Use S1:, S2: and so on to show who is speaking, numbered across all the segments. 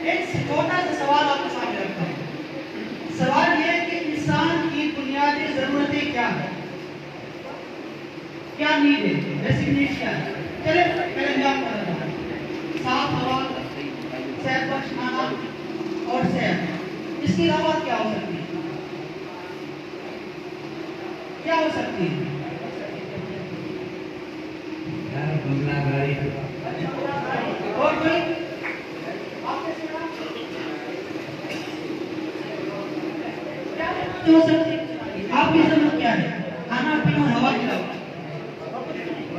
S1: एक छोटा सा सवाल आपके सामने रखता हूँ। सवाल यह है कि इंसान की बुनियादी जरूरतें क्या है, क्या नीड है, बेसिक नीड क्या है? चले पहले मैं आपको बताता हूँ। साफ हवा, सेहत बख्श खाना और सेहत। इसके अलावा क्या हो सकती है? क्या हो सकती है?
S2: बंगला, गाड़ी।
S1: और कोई? हो सकती है आपकी जरूरत क्या है? खाना पीना, हवा के अलावा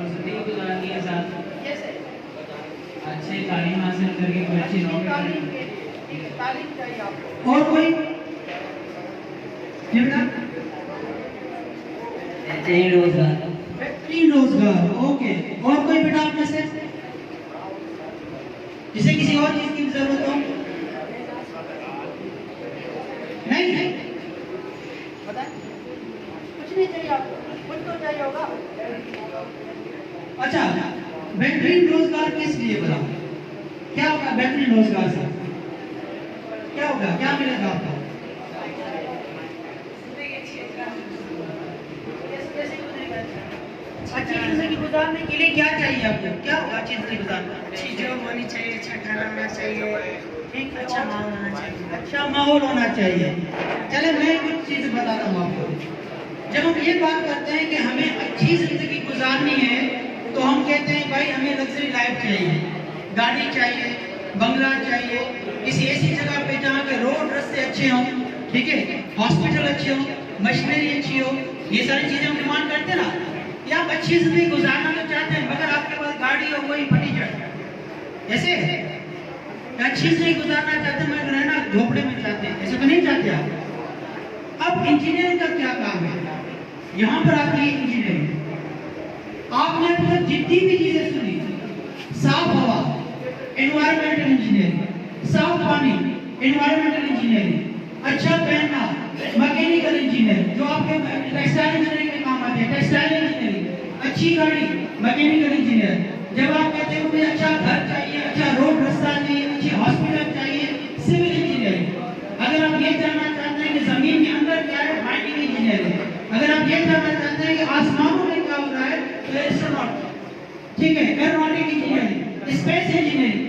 S2: जिंदगी गुजारनी है साथ, अच्छे तालीम हासिल करके कोई अच्छी नौकरी।
S1: तालीम चाहिए आपको। और कोई? जी बेटा,
S2: चाहिए रोजगार।
S1: बेहतरीन रोजगार। ओके। और कोई बेटा आप में से जिसे किसी और चीज की जरूरत हो? नहीं नहीं, बताएं। कुछ नहीं चाहिए आपको, कुछ तो चाहिए होगा। अच्छा, बेहतरीन रोजगार किस लिए बना? क्या होगा बेहतरीन रोजगार से? क्या होगा, क्या मिलेगा आपको? अच्छी जिंदगी गुजारने के लिए क्या चाहिए आपको? क्या होगा अच्छी जिंदगी गुजारने?
S3: अच्छी जॉब होनी चाहिए, अच्छा खाना होना चाहिए,
S1: ठीक,
S3: अच्छा माहौल होना चाहिए।
S1: अच्छा माहौल होना चाहिए। चले मैं कुछ चीज़ बताता हूँ आपको। जब हम ये बात करते हैं कि हमें अच्छी जिंदगी गुजारनी है तो हम कहते हैं भाई हमें लग्जरी लाइफ चाहिए, गाड़ी चाहिए, बंगला चाहिए, किसी ऐसी जगह पे जहाँ के रोड रास्ते अच्छे हों, ठीक है, हॉस्पिटल अच्छे हों, मशीनरी अच्छी हो। ये सारी चीज़ें हम डिमांड करते हैं ना। या आप अच्छी जिंदगी गुजारना तो चाहते हैं मगर आपके पास गाड़ी हो वही फटी चढ़ ऐसे अच्छी जिंदगी गुजारना चाहते हैं मगर रहना झोपड़े में चाहते हैं, ऐसे तो नहीं चाहते आप। अब इंजीनियरिंग का क्या काम है? यहाँ पर आती है इंजीनियरिंग। आपने अब तक जितनी भी चीजें सुनी, साफ हवा एनवायरमेंटल इंजीनियरिंग, साफ पानी एनवायरमेंटल इंजीनियरिंग, अच्छा पहनना मैकेनिकल इंजीनियरिंग जो आपके टेक्सटाइल इंजीनियरिंग में काम आती है, टेक्सटाइल इंजीनियरिंग, अच्छी गाड़ी मैकेनिकल इंजीनियर। जब आप कहते हैं मुझे अच्छा घर चाहिए, अच्छा रोड रास्ता चाहिए, अच्छी हॉस्पिटल चाहिए, सिविल इंजीनियरिंग। अगर आप ये जानना चाहते हैं कि जमीन के अंदर क्या है, माइनिंग इंजीनियरिंग। अगर आप ये जानना चाहते हैं कि आसमानों में क्या हो रहा है, तो एस्ट्रोनॉट, ठीक है, एरोनॉटिक इंजीनियरिंग, स्पेस इंजीनियरिंग।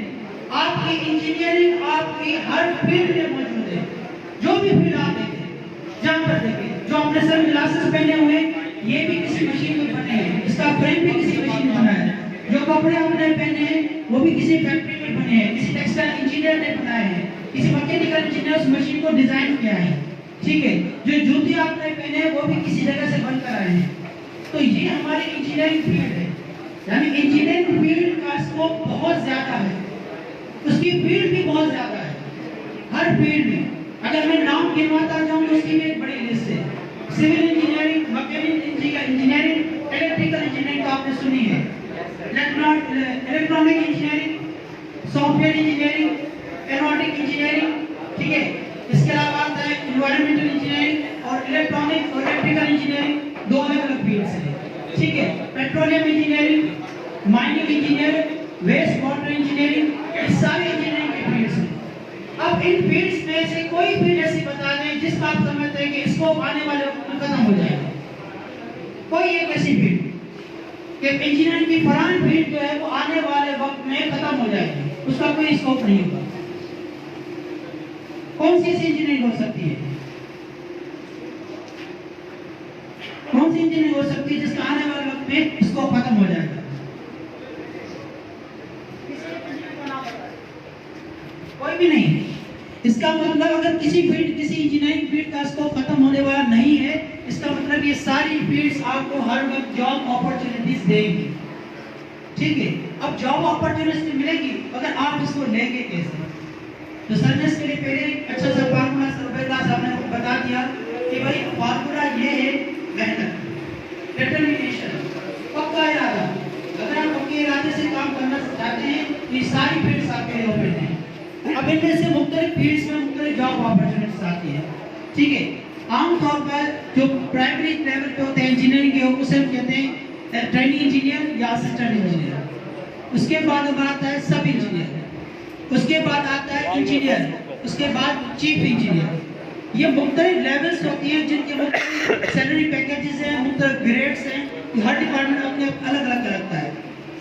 S1: आपकी इंजीनियरिंग आपकी हर फील्ड में मौजूद है। जो भी फील्ड आप देखें, जहाँ पर देखें, जो आपने सर ग्लासेस पहने हुए ये भी किसी मशीन में बने हैं, इसका फ्रेम भी किसी मशीन में बना है। जो कपड़े आपने पहने हैं वो भी किसी फैक्ट्री में बने हैं, किसी टेक्सटाइल इंजीनियर ने बनाए हैं, किसी मैकेनिकल इंजीनियर उस मशीन को डिजाइन किया है, ठीक है। जो जूते आपने पहने हैं वो भी किसी जगह से बनकर आए हैं। तो ये हमारी इंजीनियरिंग फील्ड है। यानी इंजीनियरिंग फील्ड का स्कोप बहुत ज्यादा है, उसकी फील्ड भी बहुत ज्यादा है। हर फील्ड में अगर मैं नाम गिनवाता जाऊं तो उसकी भी एक बड़ी लिस्ट है। Civil engineering, mechanical engineering, electrical engineering तो आपने सुनी है, electronic engineering, software engineering, aeronautic engineering, ठीक है। इसके अलावा आता है एनवायरमेंटल इंजीनियरिंग और इलेक्ट्रॉनिक और इलेक्ट्रिकल इंजीनियरिंग, दो अलग अलग फील्ड्स हैं, ठीक है। Petroleum engineering, mining engineering, waste water engineering, ये सारे इंजीनियरिंग के फील्ड्स हैं। अब इन फील्ड्स में से कोई फील्ड ऐसी बता दें जिसका आप समझते हैं कि स्कोप आने वाले वक्त में खत्म हो जाएगा। कोई एक ऐसी फील्ड कि इंजीनियरिंग की फलानी फील्ड जो है वो आने वाले वक्त में खत्म हो जाएगी, उसका कोई स्कोप नहीं होगा। कौन सी इंजीनियरिंग हो सकती है? कौन सी इंजीनियरिंग हो सकती है जिसका आने वाले वक्त में स्कोप खत्म हो जाएगा? कोई भी नहीं। इसका मतलब अगर किसी फील्ड, किसी इंजीनियरिंग फील्ड का स्कोप खत्म होने वाला नहीं है, इसका मतलब ये सारी फील्ड्स आपको हर वक्त जॉब अपॉर्चुनिटीज देंगी, ठीक है। अब जॉब अपॉर्चुनिटी मिलेगी अगर आप इसको लेंगे कैसे? तो सर ने इसके लिए पहले अच्छा सा फार्मूला साहब ने बता दिया कि भाई फार्मूला ये है मेहनत, डिटरमिनेशन, पक्का इरादा। अगर आप पक्के इरादे से काम करना चाहते हैं तो ये सारी फील्ड्स आपके लिए ओपन हैं। अब इनमें से मुख्तलिफ फील्ड्स में मुख्तलिफ जॉब अपॉर्चुनिटीज आती है, ठीक है। आमतौर पर जो प्राइमरी लेवल पे होते हैं इंजीनियरिंग के, उसे हम कहते हैं ट्रेनिंग इंजीनियर या असिस्टेंट इंजीनियर। उसके बाद आता है सब इंजीनियर, उसके बाद आता है इंजीनियर, उसके बाद चीफ इंजीनियर। ये मुख्तलिफ लेवल्स होती हैं जिनके मुख्तलिफ सैलरी पैकेजेस हैं, मुख्तलिफ ग्रेड्स हैं, हर डिपार्टमेंट अपने अलग अलग रखता है।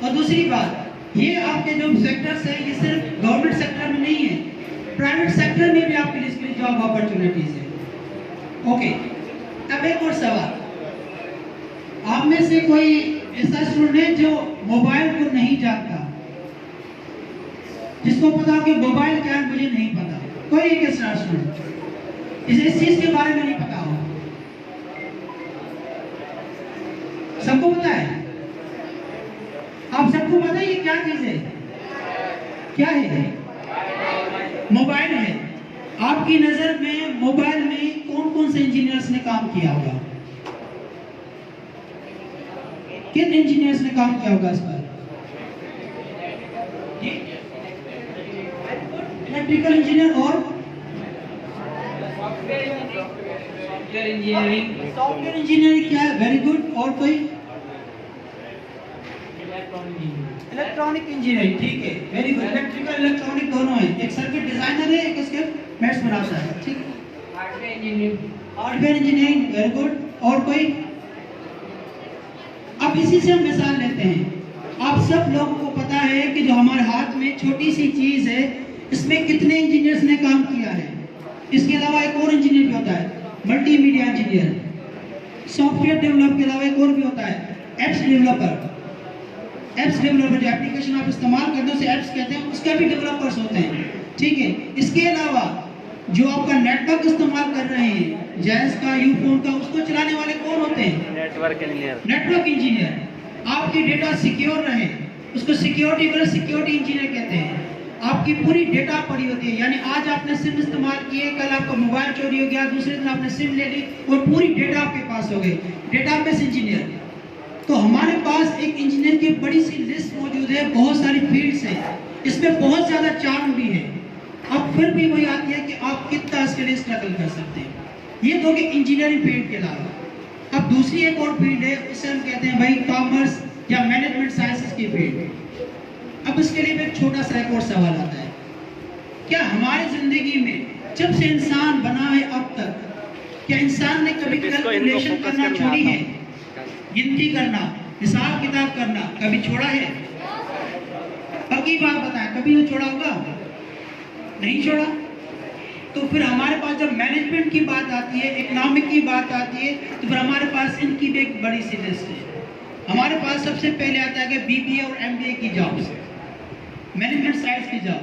S1: और दूसरी बात, ये आपके जो सेक्टर्स हैं ये सिर्फ गवर्नमेंट सेक्टर में नहीं है, प्राइवेट सेक्टर में भी आपके लिए इसके जॉब अपॉर्चुनिटीज है। ओके, अब एक और सवाल, आप में से कोई ऐसा स्टूडेंट है जो मोबाइल को नहीं जानता, जिसको पता हो कि मोबाइल क्या है मुझे नहीं पता? कोई एक ऐसा स्टूडेंट इस चीज के बारे में नहीं पता हो? सबको पता है? आप सबको पता है ये क्या चीज है? क्या है? मोबाइल है। आपकी नजर में मोबाइल में कौन कौन से इंजीनियर्स ने काम किया होगा? किन इंजीनियर्स ने काम किया होगा इस पर? इलेक्ट्रिकल इंजीनियर और
S2: सॉफ्टवेयर इंजीनियरिंग,
S1: सॉफ्टवेयर इंजीनियरिंग क्या है? Very good. और कोई? इलेक्ट्रॉनिक इंजीनियरिंग, ठीक है, वेरी गुड। इलेक्ट्रिकल इलेक्ट्रॉनिक दोनों है, एक सर्किट डिजाइनर है, एक उसके मैथ्स बनाता है, ठीक।
S2: Hardware engineering,
S1: hardware engineering, very good. और कोई? अब इसी से हम मिसाल लेते हैं। आप सब लोगों को पता है कि जो हमारे हाथ में छोटी सी चीज है, इसमें कितने इंजीनियर्स ने काम किया है? इसके अलावा एक और इंजीनियर भी होता है, मल्टीमीडिया इंजीनियर। सॉफ्टवेयर डेवलप के अलावा एक और भी होता है, एप्स डेवलपर। एप्स डेवलपर, जो एप्लीकेशन आप इस्तेमाल करते हैं उसे एप्स कहते हैं, उसका भी डेवलपर्स होते हैं, ठीक है। इसके अलावा जो आपका नेटवर्क इस्तेमाल कर रहे हैं, जैस का, यूफोन का, उसको चलाने वाले कौन होते हैं?
S4: Network engineer.
S1: Network engineer. आपकी डेटा सिक्योर रहे, उसको सिक्योरिटी इंजीनियर कहते हैं। आपकी पूरी डेटा पड़ी होती है, यानी आज आपने सिम इस्तेमाल किए, कल आपका मोबाइल चोरी हो गया, दूसरे दिन आपने सिम ले ली और पूरी डेटा आपके पास हो गई, डेटाबेस इंजीनियर। तो हमारे पास एक इंजीनियर की बड़ी सी लिस्ट मौजूद है, बहुत सारी फील्ड्स हैं, इसमें बहुत ज़्यादा चार्म भी है। अब फिर भी वही आती है कि आप कितना इसके लिए स्ट्रगल कर सकते हैं। ये तो कि इंजीनियरिंग फील्ड के अलावा अब दूसरी एक और फील्ड है, उसे हम कहते हैं भाई कॉमर्स या मैनेजमेंट साइंसेस की फील्ड। अब इसके लिए एक छोटा सा एक और सवाल आता है, क्या हमारी जिंदगी में जब से इंसान बना है अब तक, क्या इंसान ने कभी कैलकुलेशन करना छोड़ी है? गिनती करना, हिसाब किताब करना कभी छोड़ा है? पक्की बात बताएं, कभी नहीं छोड़ा होगा? नहीं छोड़ा। तो फिर हमारे पास जब मैनेजमेंट की बात आती है, इकोनॉमिक की बात आती है, तो फिर हमारे पास इनकी भी एक बड़ी सी लिस्ट है। हमारे पास सबसे पहले आता है कि बीबीए और एमबीए की जॉब्स, मैनेजमेंट साइंस की जॉब।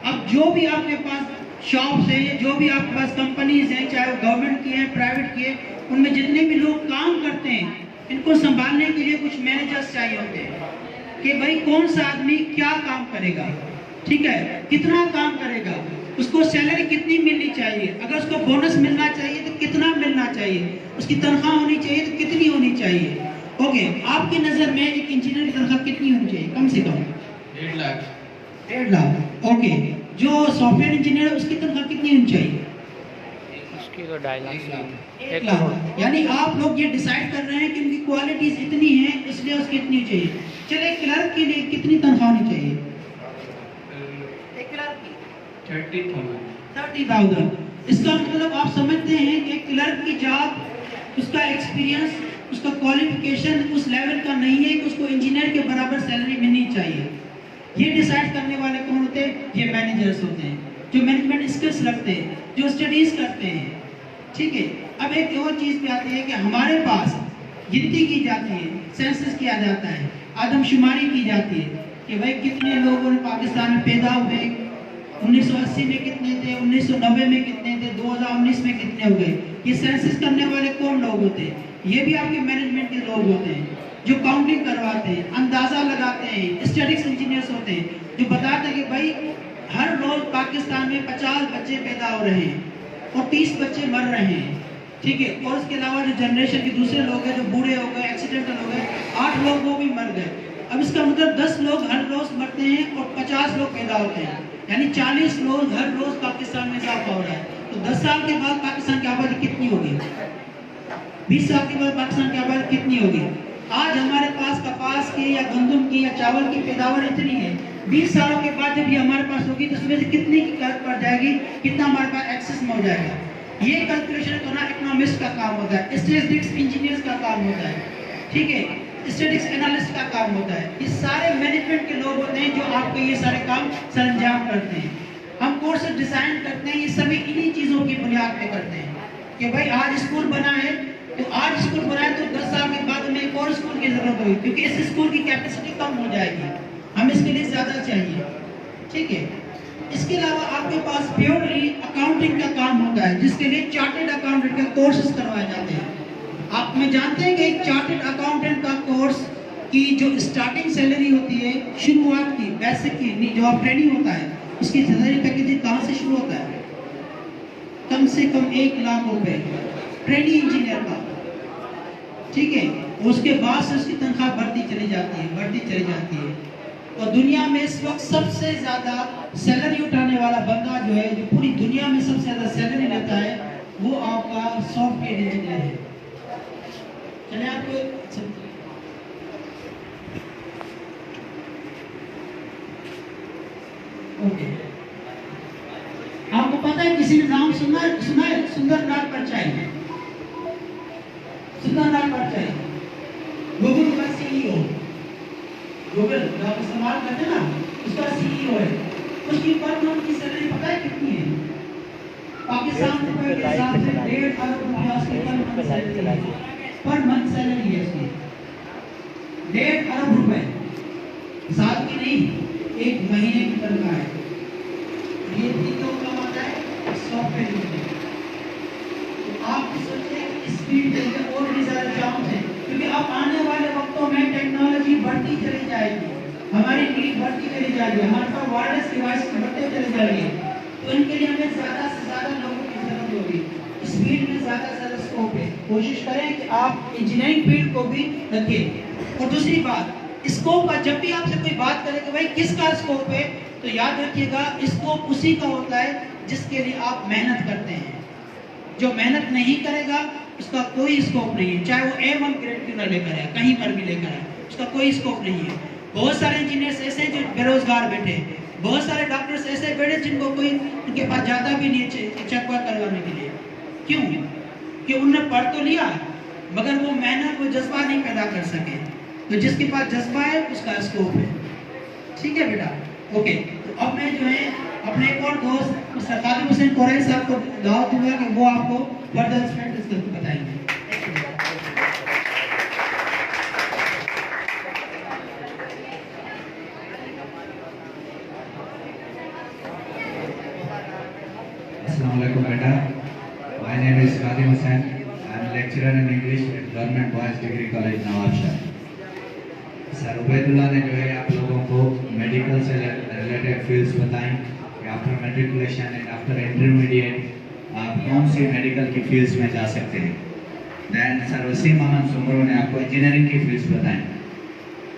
S1: अब जो भी आपके पास शॉप्स है, जो भी आपके पास कंपनीज हैं, चाहे वो गवर्नमेंट की है, प्राइवेट की है, उनमें जितने भी लोग काम करते हैं, इनको संभालने के लिए कुछ मैनेजर्स चाहिए होते हैं कि भाई कौन सा आदमी क्या काम करेगा, ठीक है, कितना काम करेगा, उसको सैलरी कितनी मिलनी चाहिए, अगर उसको बोनस मिलना चाहिए तो कितना मिलना चाहिए, उसकी तनख्वाह होनी चाहिए तो कितनी होनी चाहिए। ओके, आपकी नज़र में एक इंजीनियर की तनख्वाह कितनी होनी चाहिए? कम से कम
S4: 1.5 लाख।
S1: 1.5 लाख। ओके, जो सॉफ्टवेयर इंजीनियर है उसकी तनख्वाह कितनी होनी चाहिए?
S4: उसकी तो 2.5 लाख।
S1: 1 लाख। यानी आप लोग ये डिसाइड कर रहे हैं कि उनकी क्वालिटीज इतनी हैं, इसलिए उसकी इतनी चाहिए। चलिए, क्लर्क के लिए कितनी तनख्वाह होनी चाहिए? एक क्लर्क की 30,000। इसका मतलब आप समझते हैं कि क्लर्क की जॉब, उसका एक्सपीरियंस, उसका क्वालिफिकेशन उस लेवल का नहीं है कि उसको इंजीनियर के बराबर सैलरी मिलनी चाहिए। ये डिसाइड करने वाले कौन होते हैं? ये मैनेजर्स होते हैं, जो मैनेजमेंट स्किल्स रखते हैं, जो स्टडीज करते हैं, ठीक है। अब एक और चीज़ भी आती है कि हमारे पास गिनती की जाती है, सेंसस किया जाता है, आदमशुमारी की जाती है कि भाई कितने लोगों ने पाकिस्तान में पैदा हुए, 1980 में कितने थे, 1990 में कितने थे, 2019 में कितने हो गए। ये सेंसस करने वाले कौन लोग होते हैं? ये भी आपके मैनेजमेंट के लोग होते हैं, जो काउंटिंग करवाते हैं, अंदाजा लगाते हैं, स्टैटिस्टिक्स इंजीनियर्स होते हैं, जो बताते हैं कि भाई हर रोज पाकिस्तान में 50 बच्चे पैदा हो रहे हैं और 30 बच्चे मर रहे हैं, ठीक है। और उसके अलावा जो जनरेशन के दूसरे लोग हैं, जो बूढ़े हो गए, एक्सीडेंटल हो गए, 8 लोग वो भी मर गए। अब इसका मतलब 10 लोग हर रोज मरते हैं और 50 लोग पैदा होते हैं, यानी 40 लोग हर रोज पाकिस्तान में इजाफा हो रहा है। तो 10 साल के बाद पाकिस्तान की आबादी कितनी होगी? 20 साल के बाद पाकिस्तान की आबादी कितनी होगी? आज हमारे पास कपास की या गंदम की या चावल की पैदावार इतनी है, 20 सालों के बाद जब ये हमारे पास होगी तो उसमें से कितनी की कर्ज पड़ जाएगी, कितना हमारे पास एक्सेस में हो जाएगा। ये कैलकुलेशन करना इकोनॉमिस्ट का काम होता है, स्टैटिस्टिक्स इंजीनियर्स का काम होता है, ठीक है, स्टैटिस्टिक्स एनालिस्ट का काम होता है। ये सारे मैनेजमेंट के लोग होते हैं जो आपको ये सारे काम सरंजाम करते हैं। हम कोर्स डिजाइन करते हैं, ये सभी इन्हीं चीज़ों की बुनियाद पे करते हैं कि भाई आज स्कूल बना है तो आज स्कूल बनाए तो 10 साल के बाद हमें एक और स्कूल की जरूरत होगी, क्योंकि इस स्कूल की कैपेसिटी कम हो जाएगी, हम इसके लिए ज्यादा चाहिए, ठीक है। इसके अलावा आपके पास प्योरली अकाउंटिंग का काम होता है, जिसके लिए चार्टेड अकाउंटेंट के कोर्सेज करवाए जाते हैं। आप में जानते हैं कि एक चार्टेड अकाउंटेंट का कोर्स की जो स्टार्टिंग सैलरी होती है, शुरुआत की बेसिक की जो आप ट्रेनिंग होता है, उसकी सैलरी पैकेज कहाँ से शुरू होता है? कम से कम 1 लाख रुपए ट्रेनिंग इंजीनियर का, ठीक है। उसके बाद से उसकी तनख्वाह बढ़ती चली जाती है। और दुनिया में इस वक्त सबसे ज्यादा सैलरी उठाने वाला बंदा जो है, जो पूरी दुनिया में सबसे ज्यादा सैलरी लेता है, वो आपका सॉफ्टवेयर इंजीनियर है। चलिए आपको ओके, आपको पता है किसी ने नाम सुना है सुंदरलाल पिचाई? सुंदरलाल पिचाई गूगल का सीईओ, गूगल का इस्तेमाल करते ना, उसका सीईओ है। उसकी पर मंथ की सैलरी पता है कितनी है? पाकिस्तान रुपए के हिसाब से 1.5 अरब रुपया उसकी पर मंथ सैलरी है उसकी, 1.5 अरब रुपए, साल की नहीं, एक महीने की तनख्वाह है। ये तीनों काम आता है सॉफ्टवेयर इंजीनियर। तो आप सोचें कि इस फील्ड में और भी ज़्यादा चांस है, क्योंकि अब आने वाले वक्तों में टेक्नोलॉजी बढ़ती चली जाएगी, हमारी नीड बढ़ती चली जाएगी, हमारे पास वायरलेस डिवाइस बढ़ते चले जाएंगे, तो इनके लिए हमें ज़्यादा से ज़्यादा लोगों की जरूरत होगी। इस फील्ड में ज़्यादा से ज़्यादा स्कोप है। कोशिश करें कि आप इंजीनियरिंग फील्ड को भी रखें। और दूसरी बात, स्कोप का जब भी आपसे कोई बात करे कि भाई किसका स्कोप है, तो याद रखिएगा स्कोप उसी का होता है जिसके लिए आप मेहनत करते हैं। जो मेहनत नहीं करेगा उसका कोई स्कोप नहीं है, चाहे वो A1 ग्रेड क्यों ना लेकर आए, कहीं पर भी लेकर आए, उसका कोई स्कोप नहीं है। बहुत सारे इंजीनियर्स ऐसे हैं जो बेरोजगार बैठे हैं, बहुत सारे डॉक्टर्स ऐसे बैठे जिनको कोई उनके पास ज़्यादा भी नहीं चेक करवाने के लिए। क्यों? कि उन्होंने पढ़ तो लिया मगर वो मेहनत, वो जज्बा नहीं पैदा कर सके। तो जिसके पास जज्बा है उसका स्कोप है, ठीक है बेटा। ओके, तो अब मैं जो है अपने एक और दोस्त सरकारी हुसैन कोरई साहब को दावत दूंगा कि वो आपको फर्दर स्टेटस करके बताएंगे।
S5: अस्सलाम वालेकुम बेटा, my name is Qadir Hussain, I am lecturer in English at government boys degree college Nawabshah. Sir Ubaidullah ने जो है आप लोगों को मेडिकल से रिलेटेड फील्ड्स बताई कि after matriculation and after intermediate आप कौन सी मेडिकल की फील्ड्स में जा सकते हैं। दैन सर वसीम अहमद सुमरो ने आपको इंजीनियरिंग की फील्ड्स बताएं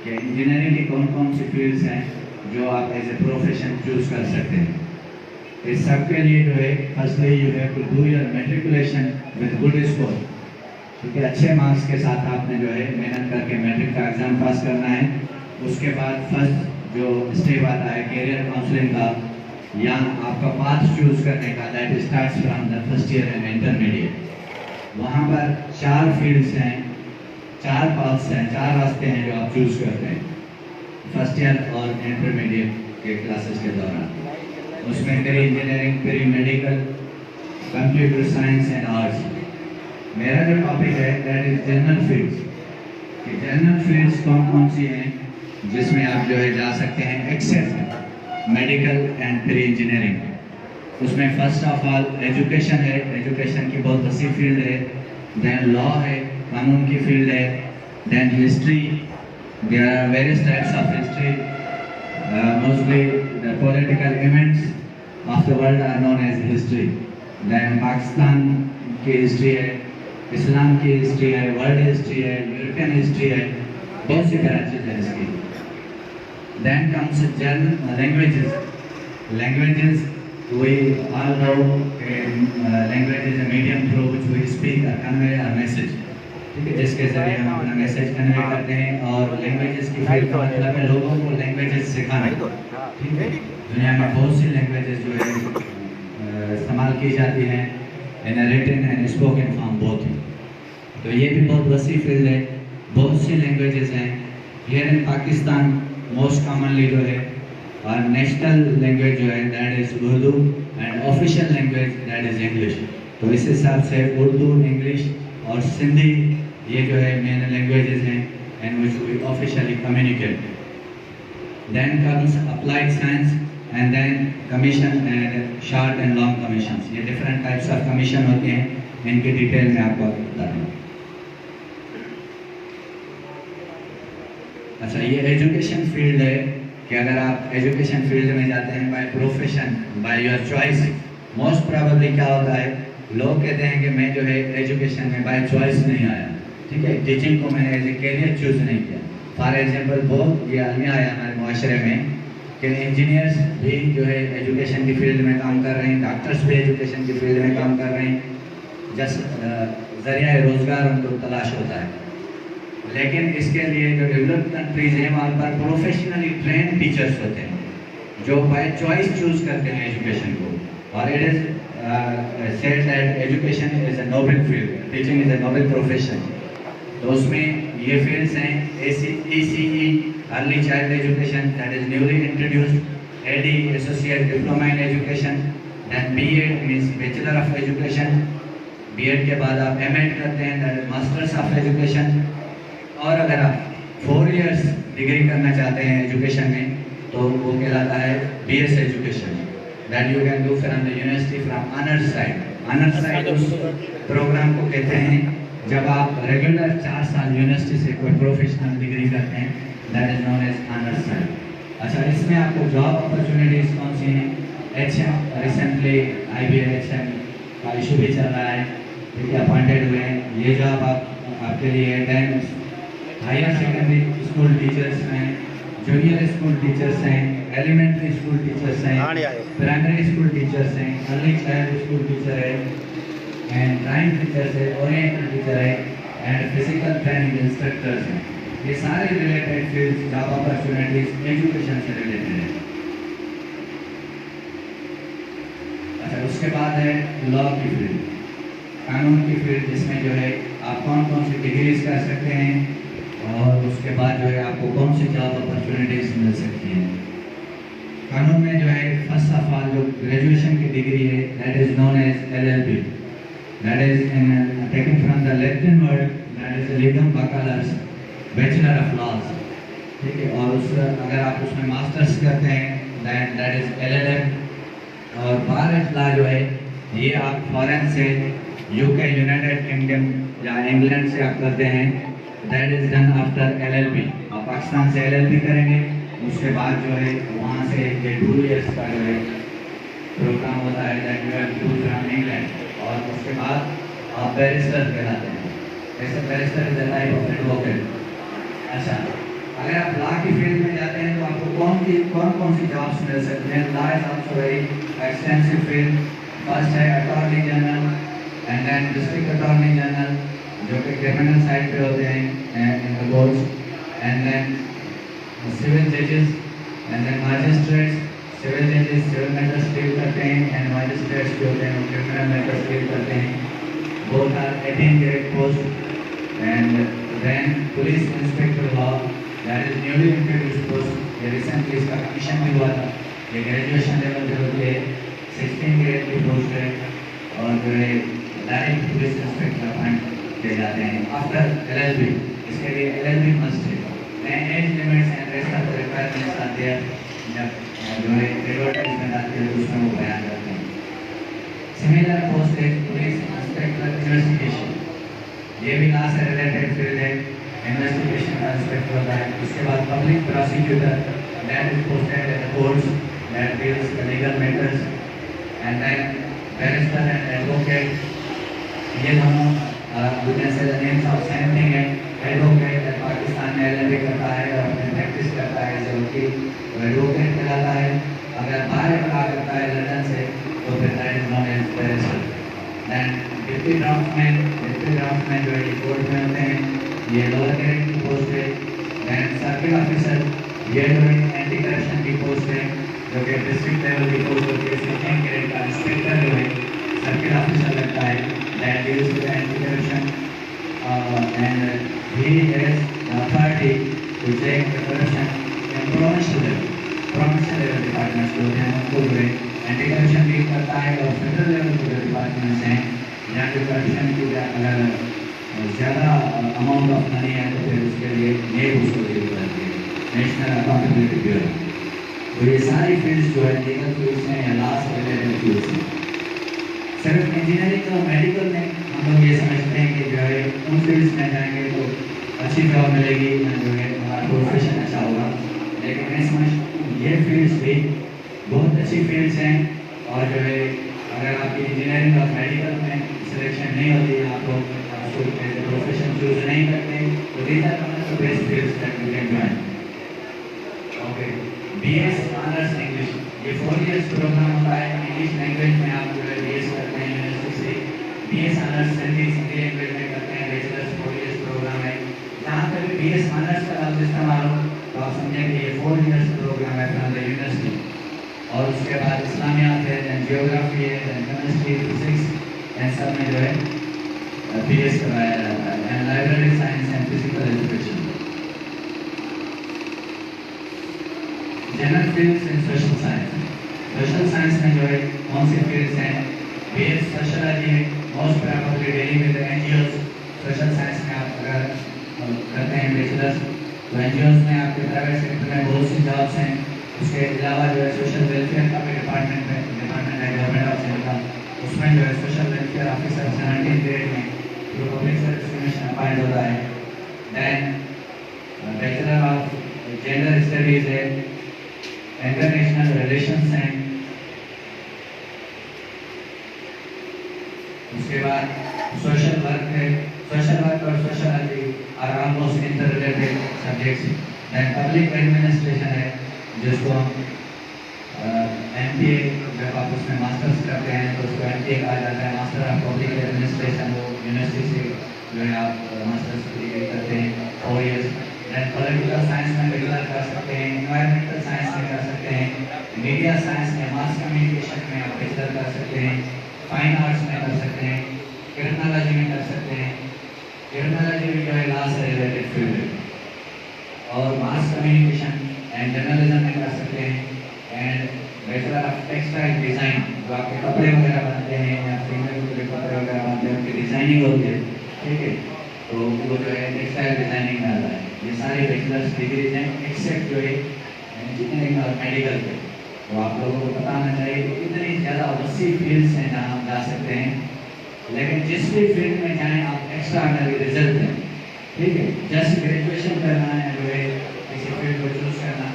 S5: कि इंजीनियरिंग की कौन कौन सी फील्ड्स हैं जो आप एज ए प्रोफेशन चूज कर सकते हैं। इस सब के लिए जो है firstly you have to do your matriculation with good score, क्योंकि अच्छे मार्क्स के साथ आपने जो है मेहनत करके मैट्रिक का एग्ज़ाम पास करना है। उसके बाद फर्स्ट जो स्टेप आता है कैरियर काउंसलिंग का या आपका पाथ चूज करने का, that starts from the first year and intermediate. वहाँ पर 4 फील्ड्स हैं, 4 पाथ्स हैं, 4 रास्ते हैं जो आप चूज करते हैं फर्स्ट ईयर और इंटरमीडिएट के क्लासेस के दौरान। उसमें pre engineering, pre medical, computer science and arts. मेरा जो टॉपिक है दैट इज जनरल फील्ड्स, कि जनरल फील्ड्स कौन कौन सी हैं जिसमें आप जो है जा सकते हैं except medical and pre engineering. उसमें फर्स्ट ऑफ ऑल एजुकेशन है, एजुकेशन की बहुत वसी फील्ड है। देन लॉ है, कानून की फील्ड है। Then history, there are various types of history, mostly the political events of the world are known as history. Then Pakistan की हिस्ट्री है, इस्लाम की हिस्ट्री है, वर्ल्ड हिस्ट्री है, यूरोपियन हिस्ट्री है, बहुत सी ब्रांचेज है इसकी। Then comes languages. Languages we all know language is a medium through which we speak or convey our message. ठीक है, जिसके जरिए हम अपना मैसेज कन्वे करते हैं। और लैंग्वेजेस की फील्ड का मतलब है लोगों को लैंग्वेजेस सिखाना, ठीक है। दुनिया में बहुत सी लैंग्वेजेस जो है इस्तेमाल की जाती हैं, in written and spoken form both है। तो ये भी बहुत वसी फील्ड है, बहुत सी लैंग्वेजेस हैं। Here in Pakistan most commonly जो है और नेशनल लैंग्वेज जो है that is Urdu and official language that is English. तो इस हिसाब से उर्दू, इंग्लिश और सिंधी ये जो है मेन लैंग्वेजेस हैं in which we officially communicate. Then comes applied science and then commission and short and long commissions. ये डिफरेंट टाइप्स ऑफ कमीशन होते हैं, इनकी डिटेल में आपको बता दूँ। अच्छा, ये एजुकेशन फील्ड है कि अगर आप एजुकेशन फील्ड में जाते हैं by profession, by your choice, most probably क्या होता है, लोग कहते हैं कि मैं जो है एजुकेशन में बाय चॉइस नहीं आया, ठीक है, टीचिंग को मैंने एज ए कैरियर चूज नहीं किया। फॉर एग्जांपल बहुत ये अलमिया है हमारे माशरे में कि इंजीनियर्स भी जो है एजुकेशन की फील्ड में काम कर रहे हैं, डॉक्टर्स भी एजुकेशन की फील्ड में काम कर रहे हैं, जस्ट ज़रिया रोज़गार उनको तलाश होता है। लेकिन इसके लिए जो डेवलप्ड कंट्रीज हैं वहाँ पर प्रोफेशनली ट्रेन टीचर्स होते हैं जो बाय चॉइस चूज करते हैं एजुकेशन को। और it is said that education is a noble field, teaching is a noble profession. तो उसमें ये फील्ड्स हैं ACE early child education that is newly introduced, AD associate diploma in education, then BEd means bachelor of education, BEd के बाद आप MAd करते हैं that is masters of education. और अगर आप 4 इयर्स डिग्री करना चाहते हैं एजुकेशन में तो वो कहलाता है BS education that you can do from the university from honours side. Honours side उस प्रोग्राम को कहते हैं जब आप रेगुलर 4 साल यूनिवर्सिटी से कोई प्रोफेशनल डिग्री करते हैं, that is known as honours side. अच्छा, इसमें आपको जॉब अपॉर्चुनिटीज़ कौन सी हैं? HM रिसेंटली IBHM का इशू भी चल रहा है, ठीक है, अपॉइंटेड हुए हैं, ये जॉब आपके लिए। Then higher secondary school teachers हैं, जूनियर स्कूल टीचर्स हैं, एलिमेंट्री स्कूल टीचर्स हैं, प्राइमरी स्कूल टीचर्स हैं, अर्ली चाइल्ड स्कूल टीचर है, एंड ड्राइंग टीचर्स है, ओरिएंटल टीचर है, एंड फिजिकल ट्रेनिंग इंस्ट्रक्टर्स हैं। ये सारे related fields job opportunities education से रिलेटेड है। अच्छा, उसके बाद है लॉ की फील्ड, कानून की फील्ड, जिसमें जो है आप कौन कौन सी डिग्रीज कर सकते हैं और उसके बाद जो है आपको कौन सी जॉब अपॉर्चुनिटीज मिल सकती हैं। कानून में जो है फर्स्ट ऑफ ऑल जो ग्रेजुएशन की डिग्री है that is known as LLB, that is taken from the Latin word that is legum baccalaureus, bachelor of laws, ठीक है। और उस अगर आप उसमें मास्टर्स करते हैं दैन दैट इज LLM। और बार एट लॉ जो है ये आप फॉरेन से UK, यूनाइटेड किंगडम या इंग्लैंड से आप करते हैं, that is done after LLB। आप पाकिस्तान से LLB करेंगे, उसके बाद जो है वहाँ से ये 2 इयर्स का जो है प्रोग्राम होता है that you have to from England, और उसके बाद आप बैरिस्टर कहलाते हैं। ऐसे barrister is a type of advocate. अच्छा, अगर आप लॉ की फील्ड में जाते हैं तो आपको कौन सी जॉब्स मिल सकती हैं? Law is also very extensive field. First है attorney general and then district attorney general जो कि क्रिमिनल साइड पे होते हैं in the courts, and then civil जजेस एंड देन मैजिस्ट्रेट्स। सिविल जजेस सिविल मैटर्स डील करते हैं एंड मैजिस्ट्रेट्स जो होते हैं वो क्रिमिनल मैटर्स डील करते हैं। Both are 18 grade post. And then police inspector law that is newly introduced post, ये रिसेंटली इसका कमीशन भी हुआ था, ये ग्रेजुएशन लेवल पे होती है, 16 ग्रेड की पोस्ट है और जो है डायरेक्ट पुलिस इंस्पेक्टर अपॉइंट किए जाते हैं आफ्टर LLB। इसके लिए LLB मस्ट है। As limits and rest of requirements आते हैं जब जो है एडवर्टाइजमेंट आती है उसमें वो बयान करते हैं। सिमिलर पोस्ट है पुलिस इंस्पेक्टर इन्वेस्टिगेशन, ये भी लॉ से रिलेटेड फील्ड है, इन्वेस्टिगेशन का इंस्पेक्टर होता है। उसके बाद public prosecutor that is posted at the courts that deals with legal matters, and then barrister and advocate, ये दोनों से नेम्स ऑफ सेम थिंग है। एडवोकेट पाकिस्तान में LLB करता है और अपनी प्रैक्टिस करता है जो कि एडवोकेट कहलाता है। अगर बाहर लॉ करता है लंदन से तो फिर that is known as barrister. Then deputy draftsman जो है ये कोर्ट में होते हैं, ये लोअर ग्रेड की पोस्ट है। दैन सर्किल ऑफिसर ये जो है एंटी करप्शन की पोस्ट है, जो कि डिस्ट्रिक्ट लेवल की पोस्ट होती है। सेकेंड ग्रेड का इंस्पेक्टर जो है सर्किल ऑफिसर लगता है, that deals with anti corruption and he has the authority to check the corruption in provincial level departments जो हैं उनको जो है एंटी करप्शन डील करता है। और फेडरल लेवल के जो डिपार्टमेंट्स हैं जहाँ पे करप्शन की अगर ज़्यादा अमाउंट ऑफ मनी है तो फिर उसके लिए नेब उसको डील करती है, नेशनल अकाउंटेबिलिटी ब्यूरो। तो ये सारी फील्ड्स जो है लीगल फील्ड्स हैं या लॉ से रिलेटेड फील्ड्स हैं। सिर्फ इंजीनियरिंग और मेडिकल में हम लोग ये समझते हैं कि जो है उन फील्ड्स में जाएंगे तो अच्छी जॉब मिलेगी, जो है हमारा प्रोफेशन अच्छा होगा। लेकिन मैं समझता हूँ ये फील्ड्स भी बहुत अच्छी फील्ड्स हैं, और जो है अगर आपकी इंजीनियरिंग और मेडिकल में सिलेक्शन नहीं होती है, आप लोग प्रोफेशन चूज नहीं करते, तो these are one of the best fields that you can join. Okay, BS honours English, ये 4 इयर्स प्रोग्राम होता है। इंग्लिश लैंग्वेज में आप जो है बीएस करते हैं यूनिवर्सिटी से, बीएस ऑनर्स हिंदी लैंग्वेज में करते हैं, बैचलर्स 4 इयर्स प्रोग्राम है। जहाँ पर भी बीएस ऑनर्स का लफ्ज़ इस्तेमाल हो तो आप समझें कि ये 4 इयर्स प्रोग्राम है फ्रॉम द यूनिवर्सिटी। और उसके बाद इस्लामियात है, जियोग्राफी है, केमिस्ट्री, फिजिक्स, इन सब में जो है बीएस करवाया जाता है। And library science and physical education. General fields in social science, social science में जो है कौन सी फील्ड्स हैं? बीएस सोशलॉजी है, most probably dealing with NGOs. Social science में आप अगर करते हैं बैचलर्स तो एनजीओज में आपके प्राइवेट सेक्टर में बहुत सी जॉब्स हैं। उसके अलावा जो है सोशल वेलफेयर का भी डिपार्टमेंट है गवर्नमेंट ऑफ इंडिया का, उसमें जो है सोशल वेलफेयर ऑफिसर 17 ग्रेड में जो पब्लिक सर्विस कमीशन अपॉइंट होता है। Then bachelor of gender studies है, इंटरनेशनल रिलेशंस हैं। उसके बाद सोशल वर्क है, सोशल वर्क और sociology are almost interrelated subjects. Then public administration है, जिसको हम एमपीए, जब आप उसमें मास्टर्स करते हैं तो उसको एमपीए कहा जाता है, मास्टर ऑफ पब्लिक एडमिनिस्ट्रेशन। वो यूनिवर्सिटी से जो है आप मास्टर्स डिग्री करते हैं 4 इयर्स। दैन पॉलिटिकल साइंस में बैचलर कर सकते हैं, इन्वायरमेंटल साइंस में कर सकते हैं, मीडिया साइंस में, मास कम्युनिकेशन में आप बैचलर कर सकते हैं, फाइन आर्ट्स में कर सकते हैं, क्रिमिनोलॉजी में कर सकते हैं। क्रिमिनोलॉजी भी जो है लॉ से रिलेटेड फील्ड है। और मास कम्युनिकेशन एंड जर्नलिज्म में कर सकते हैं। And bachelor of textile design, जो आपके कपड़े वगैरह बनते हैं या फीमेल के कपड़े वगैरह बनते हैं उनकी डिज़ाइनिंग होती है, ठीक है, तो वो जो है टेक्सटाइल डिज़ाइनिंग में आता है। ये सारे बैचलर्स डिग्रीज हैं एक्सेप्ट जो है इंजीनियरिंग और मेडिकल के। तो आप लोगों को पता होना चाहिए कि इतनी ज़्यादा वसी फील्ड्स हैं जहाँ हम जा सकते हैं। लेकिन जिस भी फील्ड में जाएँ आप एक्स्ट्रा ऑर्डिनरी रिजल्ट हैं, ठीक है। जस्ट ग्रेजुएशन करना है, जो है किसी फील्ड को चूज करना,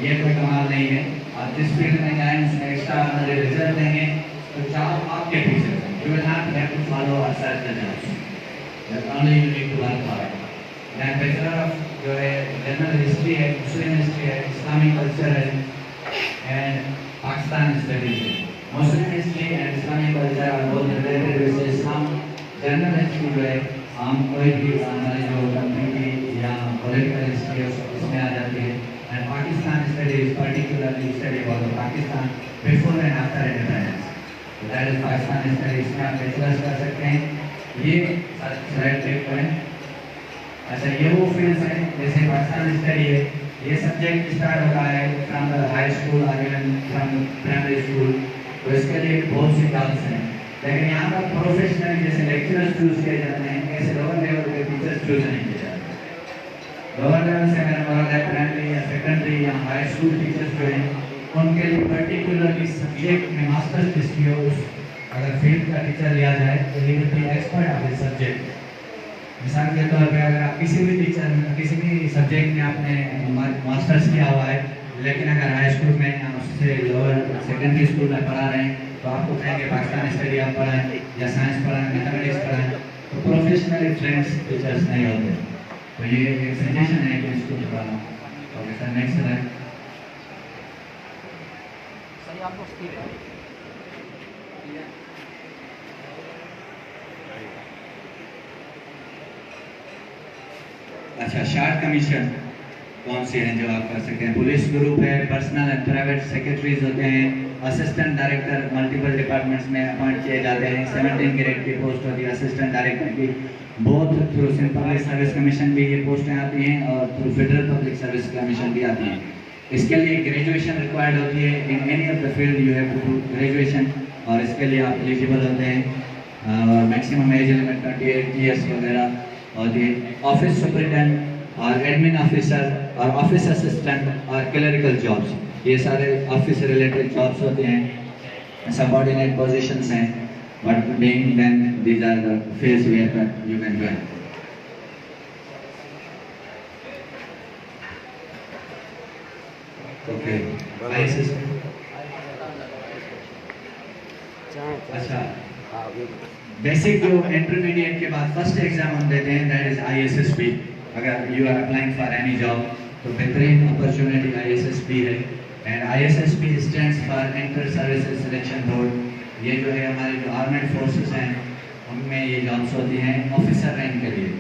S5: ये कोई कमाल नहीं है। आप जिस फील्ड में जाएँ उसमें एक्स्ट्रा ऑर्डिनरी रिजल्ट देंगे तो जॉब आपके पीछे है। You will not have to follow और search the jobs, that only you need to work for it. Than bachelor of जो है जनरल हिस्ट्री है, मुस्लिम हिस्ट्री है, इस्लामिक कल्चर है एंड पाकिस्तान स्टडीज है। Muslim history and Islamic culture are both related with Islam. General history जो है हम कोई भी हमारी जो कंट्री की या पॉलिटिकल हिस्ट्री है उसमें आ जाती है। And Pakistan studies particularly study about Pakistan before and after independence, that is Pakistan studies में आप बैचलर्स कर सकते हैं। ये सेलेक्ट करें। अच्छा, ये वो फील्ड्स हैं जैसे पाकिस्तान स्टडी है, ये सब्जेक्ट स्टार्ट होता है फ्रॉम द हाई स्कूल और इवन फ्रॉम प्राइमरी स्कूल, तो इसके लिए बहुत सी जॉब्स हैं। लेकिन यहाँ पर प्रोफेशनल जैसे लेक्चरर्स चूज किए जाते हैं, ऐसे लोअर लेवल के टीचर्स चूज नहीं किए जाते। लोअर लेवल से मेरा मतलब है प्राइमरी या सेकेंडरी या हाई स्कूल टीचर्स जो हैं उनके लिए पर्टिकुलरली सब्जेक्ट में मास्टर्स जिसकी हो अगर फील्ड का टीचर लिया जाए तो he will be expert of this subject. मिसाल के तौर पे अगर आप किसी भी सब्जेक्ट में आपने मास्टर्स किया हुआ है, लेकिन अगर हाई स्कूल में या उससे लोअर सेकेंडरी स्कूल में पढ़ा रहे हैं तो आपको कहेंगे पाकिस्तान स्टडी आप पढ़ाएं या साइंस पढ़ाएं, मैथमेटिक्स पढ़ाएं, तो प्रोफेशनली ट्रेंड टीचर्स नहीं होते। तो ये एक सजेशन है कि इसको पढ़ाना। Okay sir, next slide. अच्छा, शार्ट कमीशन कौन से हैं जो आप कर सकते हैं? पुलिस ग्रुप है, पर्सनल एंड प्राइवेट सेक्रेटरीज होते हैं, असिस्टेंट डायरेक्टर मल्टीपल डिपार्टमेंट्स में अपॉइंट किए जाते हैं, 17 ग्रेड की पोस्ट होती है असिस्टेंट डायरेक्टर की। Both through public service commission भी ये पोस्टें आती हैं और through federal public service commission भी आती हैं। इसके लिए ग्रेजुएशन रिक्वायर्ड होती है। In any of the field you have to do graduation और इसके लिए आप एलिजिबल होते हैं। और मैक्सिमम एज लिमिट 28 ईयर्स वगैरह होती है। ऑफिस सुपरिटेंडेंट और एडमिन ऑफिसर और ऑफिस असिस्टेंट और क्लरिकल जॉब्स, ये सारे ऑफिस रिलेटेड जॉब्स होते हैं, सबऑर्डिनेट पोजीशंस हैं, but being then these are the fields where you can join. Okay, ISS. अच्छा, बेसिक जो इंटरमीडिएट के बाद फर्स्ट एग्जाम हम देते हैं दैट इज आईएसएसपी। अगर you are applying for any job तो बेहतरीन अपॉर्चुनिटी आईएसएसपी है। And ISSP stands for inter services selection board. ये जो है हमारे जो आर्मेड फोर्सेस हैं उनमें ये जॉब्स होती हैं ऑफिसर रैंक के लिए।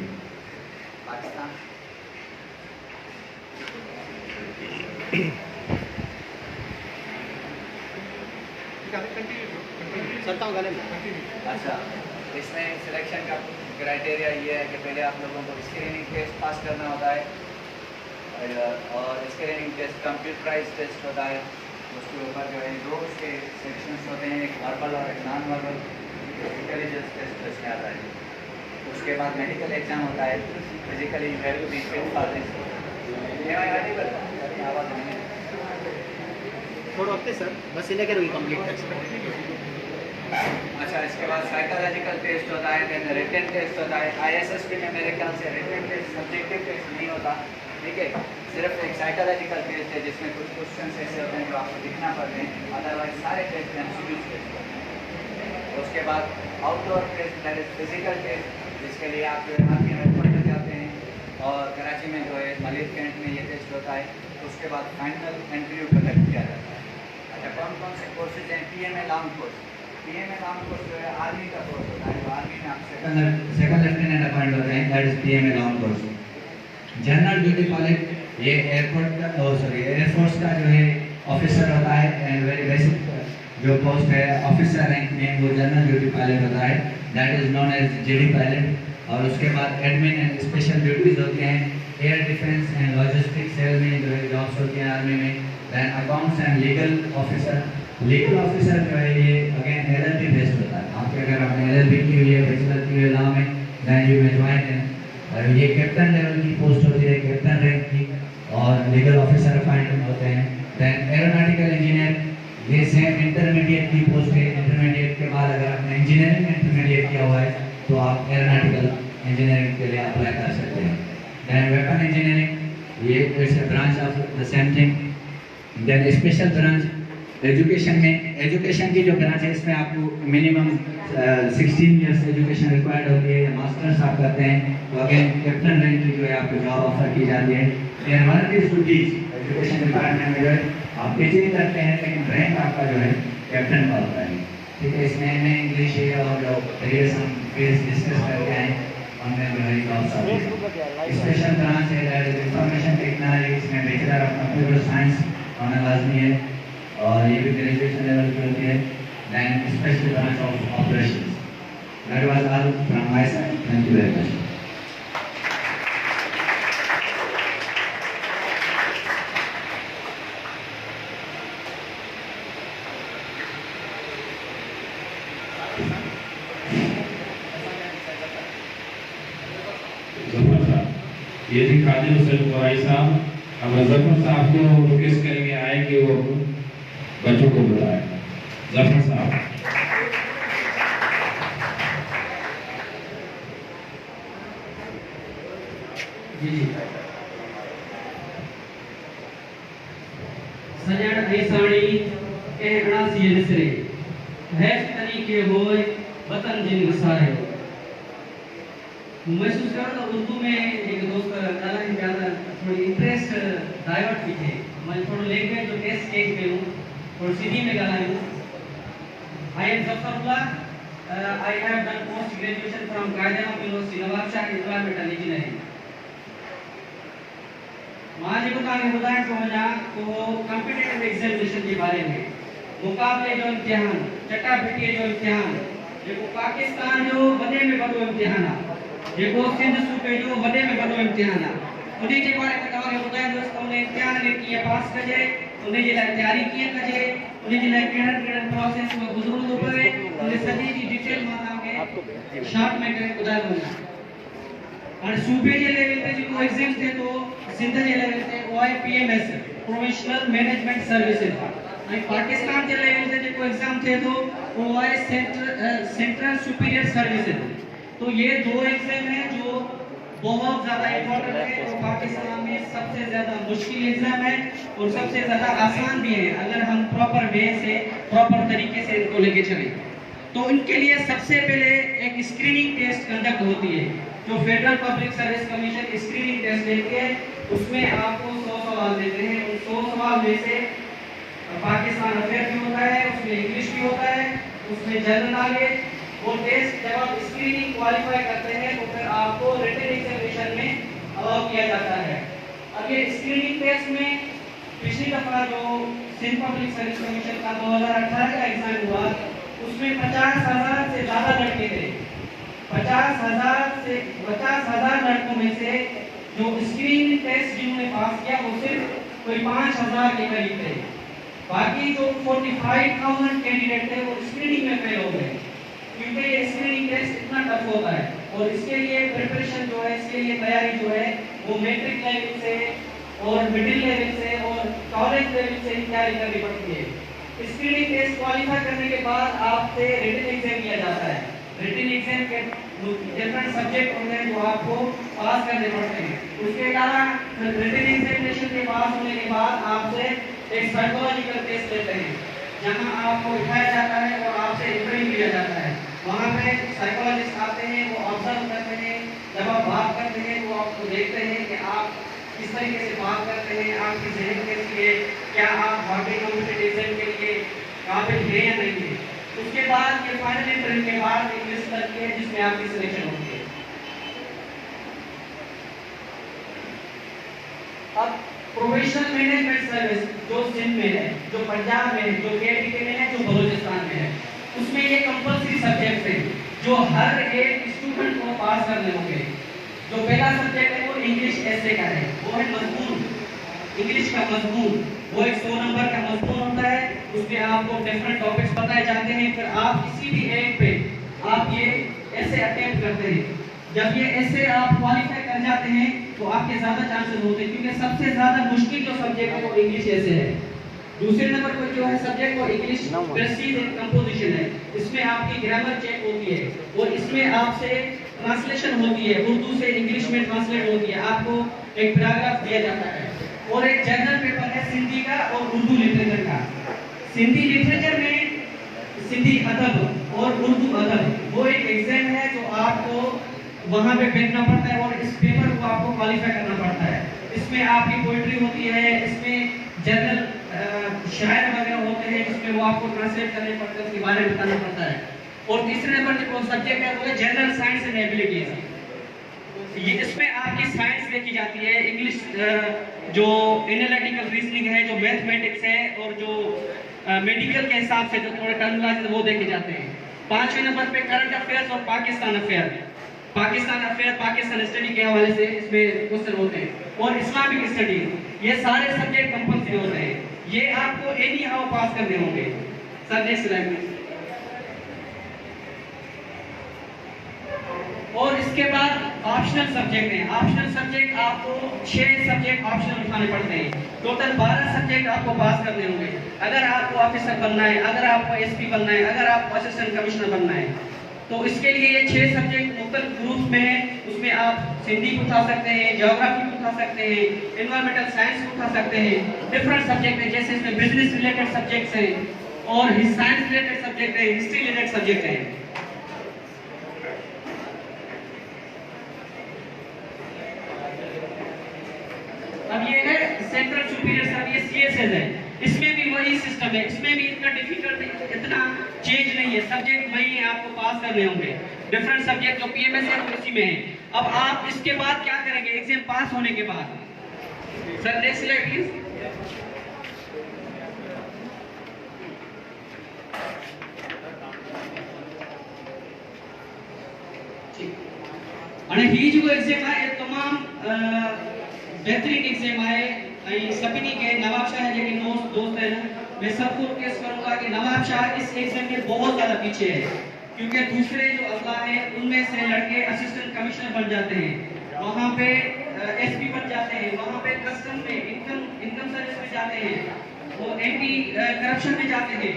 S5: अच्छा, इसमें सिलेक्शन का क्राइटेरिया ये है कि पहले आप लोगों को स्क्रीनिंग टेस्ट पास करना होता है और स्क्रीनिंग टेस्ट कंप्यूटराइज टेस्ट होता है। उसके ऊपर जो है दो उसके सेक्शंस होते हैं, एक वर्बल और एक नॉन वर्बल इंटेलिजेंस टेस्ट उसमें आता है। उसके बाद मेडिकल एग्जाम होता है, physically you have to be fit for this.
S6: थोड़ा ओके सर, बस इन्हें करोगे कंप्लीट कर सकते।
S5: अच्छा, इसके बाद साइकोलॉजिकल टेस्ट होता है, देन रिटन टेस्ट होता है। आईएसएसपी में मेरे ख्याल से रिटन टेस्ट सब्जेक्टिव टेस्ट नहीं होता, ठीक है, सिर्फ एक साइकोलॉजिकल टेस्ट है जिसमें कुछ क्वेश्चन ऐसे होते हैं जो आपको लिखना पड़ते हैं, अदरवाइज सारे टेस्ट एमसीक्यू टेस्ट होते हैं। उसके बाद outdoor test that is physical test, जिसके लिए आप आर्मी में पढ़ने जाते हैं और कराची में जो है मलिक कैंट में ये टेस्ट होता है। उसके बाद फाइनल इंटरव्यू कंडक्ट किया जाता है। अच्छा, कौन कौन से कोर्सेज हैं? PMA long course. PMA long course जो है आर्मी का कोर्स होता है, आर्मी में आप सेकंड लेफ्टिनेंट अपॉइंट होते हैं, that is PMA long course. General duty pilot, ये एयरपोर्ट का एयरफोर्स का जो है ऑफिसर होता है एंड वेरी बेसिक जो पोस्ट है ऑफिसर रैंक में वो जनरल ड्यूटी पायलट होता है, that is known as GD pilot. और उसके बाद एडमिन एंड स्पेशल ड्यूटीज होती हैं, air defence and logistic cell में जो है जॉब्स होती हैं आर्मी में। Then accounts and legal officer. Legal officer जो है ये अगेन एलएलबी बेस्ड होता है। आपके अगर आपने एलएलबी की हुई है, बैचलर की हुई है लॉ में, then you may join in. ये कैप्टन लेवल की पोस्ट होती है, कैप्टन रैंक की, और लीगल ऑफिसर अपॉइंटमेंट होते हैं। दैन एरोनॉटिकल इंजीनियर, ये सेम इंटरमीडिएट की पोस्ट है। इंटरमीडिएट के बाद अगर आपने इंजीनियरिंग में इंटरमीडिएट किया हुआ है तो आप एरोनॉटिकल इंजीनियरिंग के लिए अप्लाई कर सकते हैं। दैन वेपन इंजीनियरिंग, ये it's a branch of the same thing. Then special branch education में, एजुकेशन की जो ब्रांच है इसमें आपको मिनिमम 16 ईयर्स एजुकेशन रिक्वायर्ड होती है, या मास्टर्स आप करते हैं तो अगेन कैप्टन रैंक की जो है आपको जॉब ऑफर की जाती है। Then one of this duties education department में जो है आप टीचिंग करते हैं लेकिन रैंक आपका जो है कैप्टन का होता है, ठीक है। इसमें एमए इंग्लिश है और जो प्रीवियस हम फील्ड्स डिस्कस करके आए उनमें जो है जॉब्स आती है। स्पेशल ब्रांच है दैट इज इंफॉर्मेशन टेक्नोलॉजी, इसमें बैचलर ऑफ कंप्यूटर साइंस होना लाजमी है और ये भी ग्रेजुएशन लेवल की होती है। Then special branch of operations. That was all from my side, thank you very much.
S7: ये थी कादिर हुसैन कुराई साहब। अब जफर साहब को रिक्वेस्ट करेंगे आए कि वो बच्चों को बुलाए। जफर साहब।
S1: जी सजण ऐसाणी कहना सी दिसरे हैश तरीके होए वतन जिन वसाए। महसूस करो तो उर्दू में एक दोस्त ॻाल्हाइनि पिया त थोड़ी इंट्रेस्ट डाइवर्ट थी थिए। मैं थोड़ो लैंग्वेज जो टेस्ट चेंज कयूं, थोड़ी सिंधी में ॻाल्हायूं। I am Zafarullah I have done post graduation from Guardian University, Nawabshah Environmental Engineering. माजी बताने बताएं तो कॉम्पिटिटिव एग्जामिनेशन के बारे में मुकाबले जो इम्तिहान चटाभेटी जो इम्तिहान जेको पाकिस्तान जो वॾे में वॾो इम्तिहान आहे जेको सिंध सूबे जो वॾे में वॾो इम्तिहान आहे उन जे बारे में तव्हांखे ॿुधाईंदुसि त उन इम्तिहान खे कीअं पास कजे उन जे लाइ तयारी कीअं कजे उन जे लाइ कहिड़नि कहिड़नि प्रोसेस में गुज़रणो थो पवे उन सॼी जी डिटेल मां तव्हांखे शॉर्ट में करे ॿुधायो वञा। हाणे सूबे जे लेवल ते जेको एग्ज़ाम थिए थो सिंध जे लेवल ते उहो आहे PMS प्रोफेशनल मैनेजमेंट सर्विसेज ऐं पाकिस्तान जे लेवल ते जेको एग्ज़ाम थिए थो वो है सेंट्रल सुपीरियर सर्विसेज। तो ये दो एग्जाम हैं जो बहुत ज़्यादा इम्पोर्टेंट है और पाकिस्तान में सबसे ज़्यादा मुश्किल एग्जाम है और सबसे ज़्यादा आसान भी है अगर हम प्रॉपर वे से प्रॉपर तरीके से इनको लेके चलें। तो इनके लिए सबसे पहले एक स्क्रीनिंग टेस्ट कंडक्ट होती है जो federal public service commission screening test देती है। उसमें आपको 100 सवाल देते हैं। उन 100 सवाल में से पाकिस्तान अफेयर भी होता है, उसमें इंग्लिश भी होता है, उसमें जनरल नॉलेज। वो टेस्ट जब आप स्क्रीनिंग क्वालिफाई करते हैं तो फिर आपको रिटन एग्जामिनेशन में अलाउ किया जाता है। अब ये स्क्रीनिंग टेस्ट में पिछली दफा जो सिंध पब्लिक सर्विस कमीशन का 2018 का एग्जाम हुआ उसमें 50,000 से ज़्यादा लड़के थे। 50,000 लड़कों में से जो स्क्रीनिंग टेस्ट जिन्होंने पास किया वो सिर्फ कोई 5,000 के करीब थे। बाकी जो 45,000 कैंडिडेट थे वो स्क्रीनिंग में फेल हो गए क्योंकि ये स्क्रीनिंग टेस्ट इतना टफ होता है और इसके लिए प्रिपरेशन जो है इसके लिए तैयारी जो है वो मैट्रिक लेवल से और मिडिल लेवल से और कॉलेज लेवल से तैयारी करनी पड़ती है। स्क्रीनिंग टेस्ट क्वालिफाई करने के बाद आपसे रिटन एग्जाम किया जाता है। रिटन एग्जाम के डिफरेंट सब्जेक्ट होते हैं जो आपको पास करने पड़ते हैं। उसके अलावा रिटन एग्जामिनेशन के पास होने के बाद आपसे एक साइकोलॉजिकल टेस्ट लेते हैं जहां आपको उठाया जाता है और आपसे इंटरव्यू लिया जाता है। वहां पे साइकोलॉजिस्ट आते हैं, वो ऑब्जर्व करते हैं, जब आप बात करते हैं वो आपको देखते हैं कि आप किस तरीके से बात करते हैं, आपकी जहन कैसी है, क्या आप वाकई कॉम्पिटिटिव एग्जाम के लिए काबिल हैं या नहीं है। उसके बाद ये फाइनल इंटरव्यू के बाद एक लिस्ट बनती है जिसमें आपकी सिलेक्शन होती है। अब प्रोफेशनल मैनेजमेंट सर्विस जो सिंध में है, जो पंजाब में है, जो KTK में है, जो बलूचिस्तान में है, उसमें ये कंपल्सरी सब्जेक्ट है जो हर एक स्टूडेंट को पास करने होंगे। जो पहला सब्जेक्ट है वो इंग्लिश ऐसे का है, वो है मजमून, इंग्लिश का मजमून। वो एक 100 नंबर का मजमून होता है, उसमें आपको डिफरेंट टॉपिक्स बताए जाते हैं। फिर आप किसी भी एक पे आप ये ऐसे अटेम्प्ट करते हैं। जब ये ऐसे आप क्वालिफाई कर जाते हैं तो आपके ज़्यादा चांसेस होते हैं क्योंकि सबसे ज़्यादा मुश्किल जो सब्जेक्ट है वो इंग्लिश ऐसे है। दूसरे नंबर पर जो है सब्जेक्ट वो इंग्लिश प्रेसिज एंड कंपोजिशन है। इसमें आपकी ग्रामर चेक होती है और इसमें आपसे ट्रांसलेशन होती है, उर्दू से इंग्लिश में ट्रांसलेट होती है। आपको एक पैराग्राफ दिया जाता है और एक जनरल पेपर है सिंधी का और उर्दू लिटरेचर का। सिंधी लिटरेचर में सिंधी अदब और उर्दू अदब वो एक एग्जाम है जो आपको वहाँ पे बैठना पड़ता है और इस पेपर को आपको क्वालिफाई करना पड़ता है। इसमें आपकी पोइट्री होती है, इसमें जनरल शायर वगैरह होते हैं जिसमें वो आपको ट्रांसलेट करने पड़ते हैं, उसके बारे में बताना पड़ता है। और तीसरे नंबर जो सब्जेक्ट है वो है जनरल साइंस एंड एबिलिटीज। ये इसमें आपकी साइंस देखी जाती है, इंग्लिश जो एनालिटिकल रीजनिंग है, जो मैथमेटिक्स है और जो मेडिकल के हिसाब से जो थोड़े टर्मिनोलॉजी वो देखे जाते हैं। 5वें नंबर पे करंट अफेयर्स और पाकिस्तान अफेयर, पाकिस्तान स्टडी के हवाले से इसमें क्वेश्चन होते हैं और इस्लामिक स्टडी। ये सारे सब्जेक्ट कंपल्सरी होते हैं, ये आपको एनी हाउ पास करने होंगे। सर नेक्स्ट स्लाइड में। और इसके बाद ऑप्शनल सब्जेक्ट हैं। ऑप्शनल सब्जेक्ट आपको 6 सब्जेक्ट ऑप्शनल उठाने पड़ते हैं। टोटल 12 सब्जेक्ट आपको पास करने होंगे। अगर आपको ऑफिसर बनना है, अगर आपको SP बनना है, अगर आपको असिस्टेंट कमिश्नर बनना है तो इसके लिए ये 6 सब्जेक्ट मुख्तलिफ ग्रुप्स में हैं। उसमें आप सिंधी को उठा सकते हैं, ज्योग्राफी को उठा सकते हैं, एनवायरमेंटल साइंस को उठा सकते हैं। डिफरेंट सब्जेक्ट हैं जैसे इसमें बिजनेस रिलेटेड सब्जेक्ट्स हैं और साइंस रिलेटेड सब्जेक्ट हैं, हिस्ट्री रिलेटेड सब्जेक्ट हैं। अब ये है सेंट्रल सुपीरियर सर्विस CSS है। इसमें भी वही सिस्टम है, इसमें भी इतना डिफिकल्ट इतना
S8: चेंज नहीं है, सब्जेक्ट वही है, आपको पास करने होंगे। डिफरेंट सब्जेक्ट जो पीएमएस है वो इसी में है। अब आप इसके बाद क्या करेंगे एग्जाम पास होने के बाद? Sir next slide please. અને ही जो एग्जाम है ये तमाम बेहतरीन एग्जाम है। सभी के नवाब शाह है जो दोस्त है ना, मैं सबको रिक्वेस्ट करूंगा कि नवाब शाह इस एग्जाम में बहुत ज्यादा पीछे है, क्योंकि दूसरे जो अजला है उनमें से लड़के असिस्टेंट कमिश्नर बन जाते हैं, वहाँ पे एसपी बन जाते हैं, वहाँ पे कस्टम में इनकम सर्विस में जाते हैं, वो एंटी करप्शन में जाते हैं,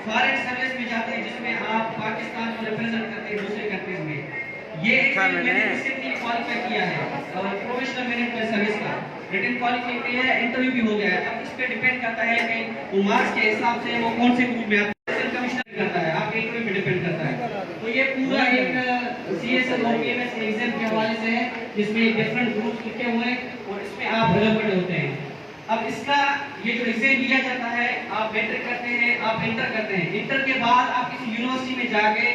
S8: फॉरेन सर्विस में जाते हैं, जिसमें आप पाकिस्तान को रिप्रेजेंट करते हैं दूसरे कंट्रीज में। ये मैंने रिसेंटली क्वालिफाई किया है प्रोफेशनल मैनेजमेंट सर्विस का, रिटन क्वालिफाई किया है, इंटरव्यू भी हो गया है। अब इस पे डिपेंड करता है कि वो मार्क्स के हिसाब से वो कौन से ग्रुप में आप कमिश्नर करता है, आपके इंटरव्यू पे डिपेंड करता है। तो ये पूरा एक सीएसएस और पीएमएस एग्जाम के हवाले से है, जिसमें डिफरेंट ग्रुप्स लिखे हुए हैं और इसमें आप रिलेवेंट होते हैं। अब इसका ये जो एग्जाम लिया जाता है, आप मैट्रिक करते हैं, आप इंटर करते हैं, इंटर के बाद आप किसी यूनिवर्सिटी में जाके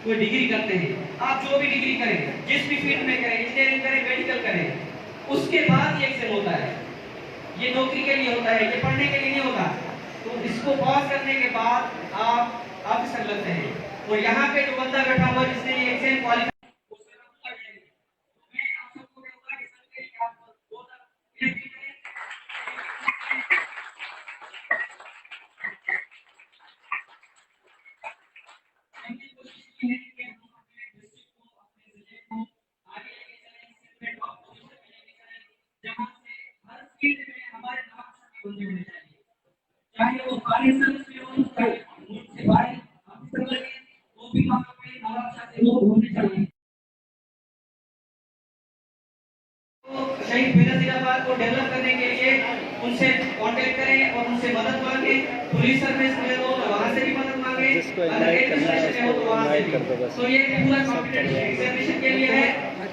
S8: कोई डिग्री करते हैं। आप जो भी डिग्री करें, जिस भी फील्ड में करें, इंजीनियरिंग करें, मेडिकल करें, उसके बाद ये एग्जाम होता है। ये नौकरी के लिए होता है, ये पढ़ने के लिए नहीं होता। तो इसको पास करने के बाद आप ऑफिसर लगते हैं, और यहाँ पे जो बंदा बैठा हुआ जिसने ये एग्जाम क्वालिफाई चाहे वो फॉरेन सर्विस में हो, चाहे मुझसे भाई ऑफिसर लगे, वो भी वहाँ पे नवाब शाह से लोग होने चाहिए। तो शहीद बेनजीराबाद को डेवलप करने के लिए उनसे कांटेक्ट करें और उनसे मदद मांगे। पुलिस सर्विस में हो तो वहाँ से भी मदद मांगे, अगर एडमिनिस्ट्रेशन में हो तो वहाँ से भी। तो ये पूरा कॉम्पिटेटिव एग्जामिनेशन के लिए है।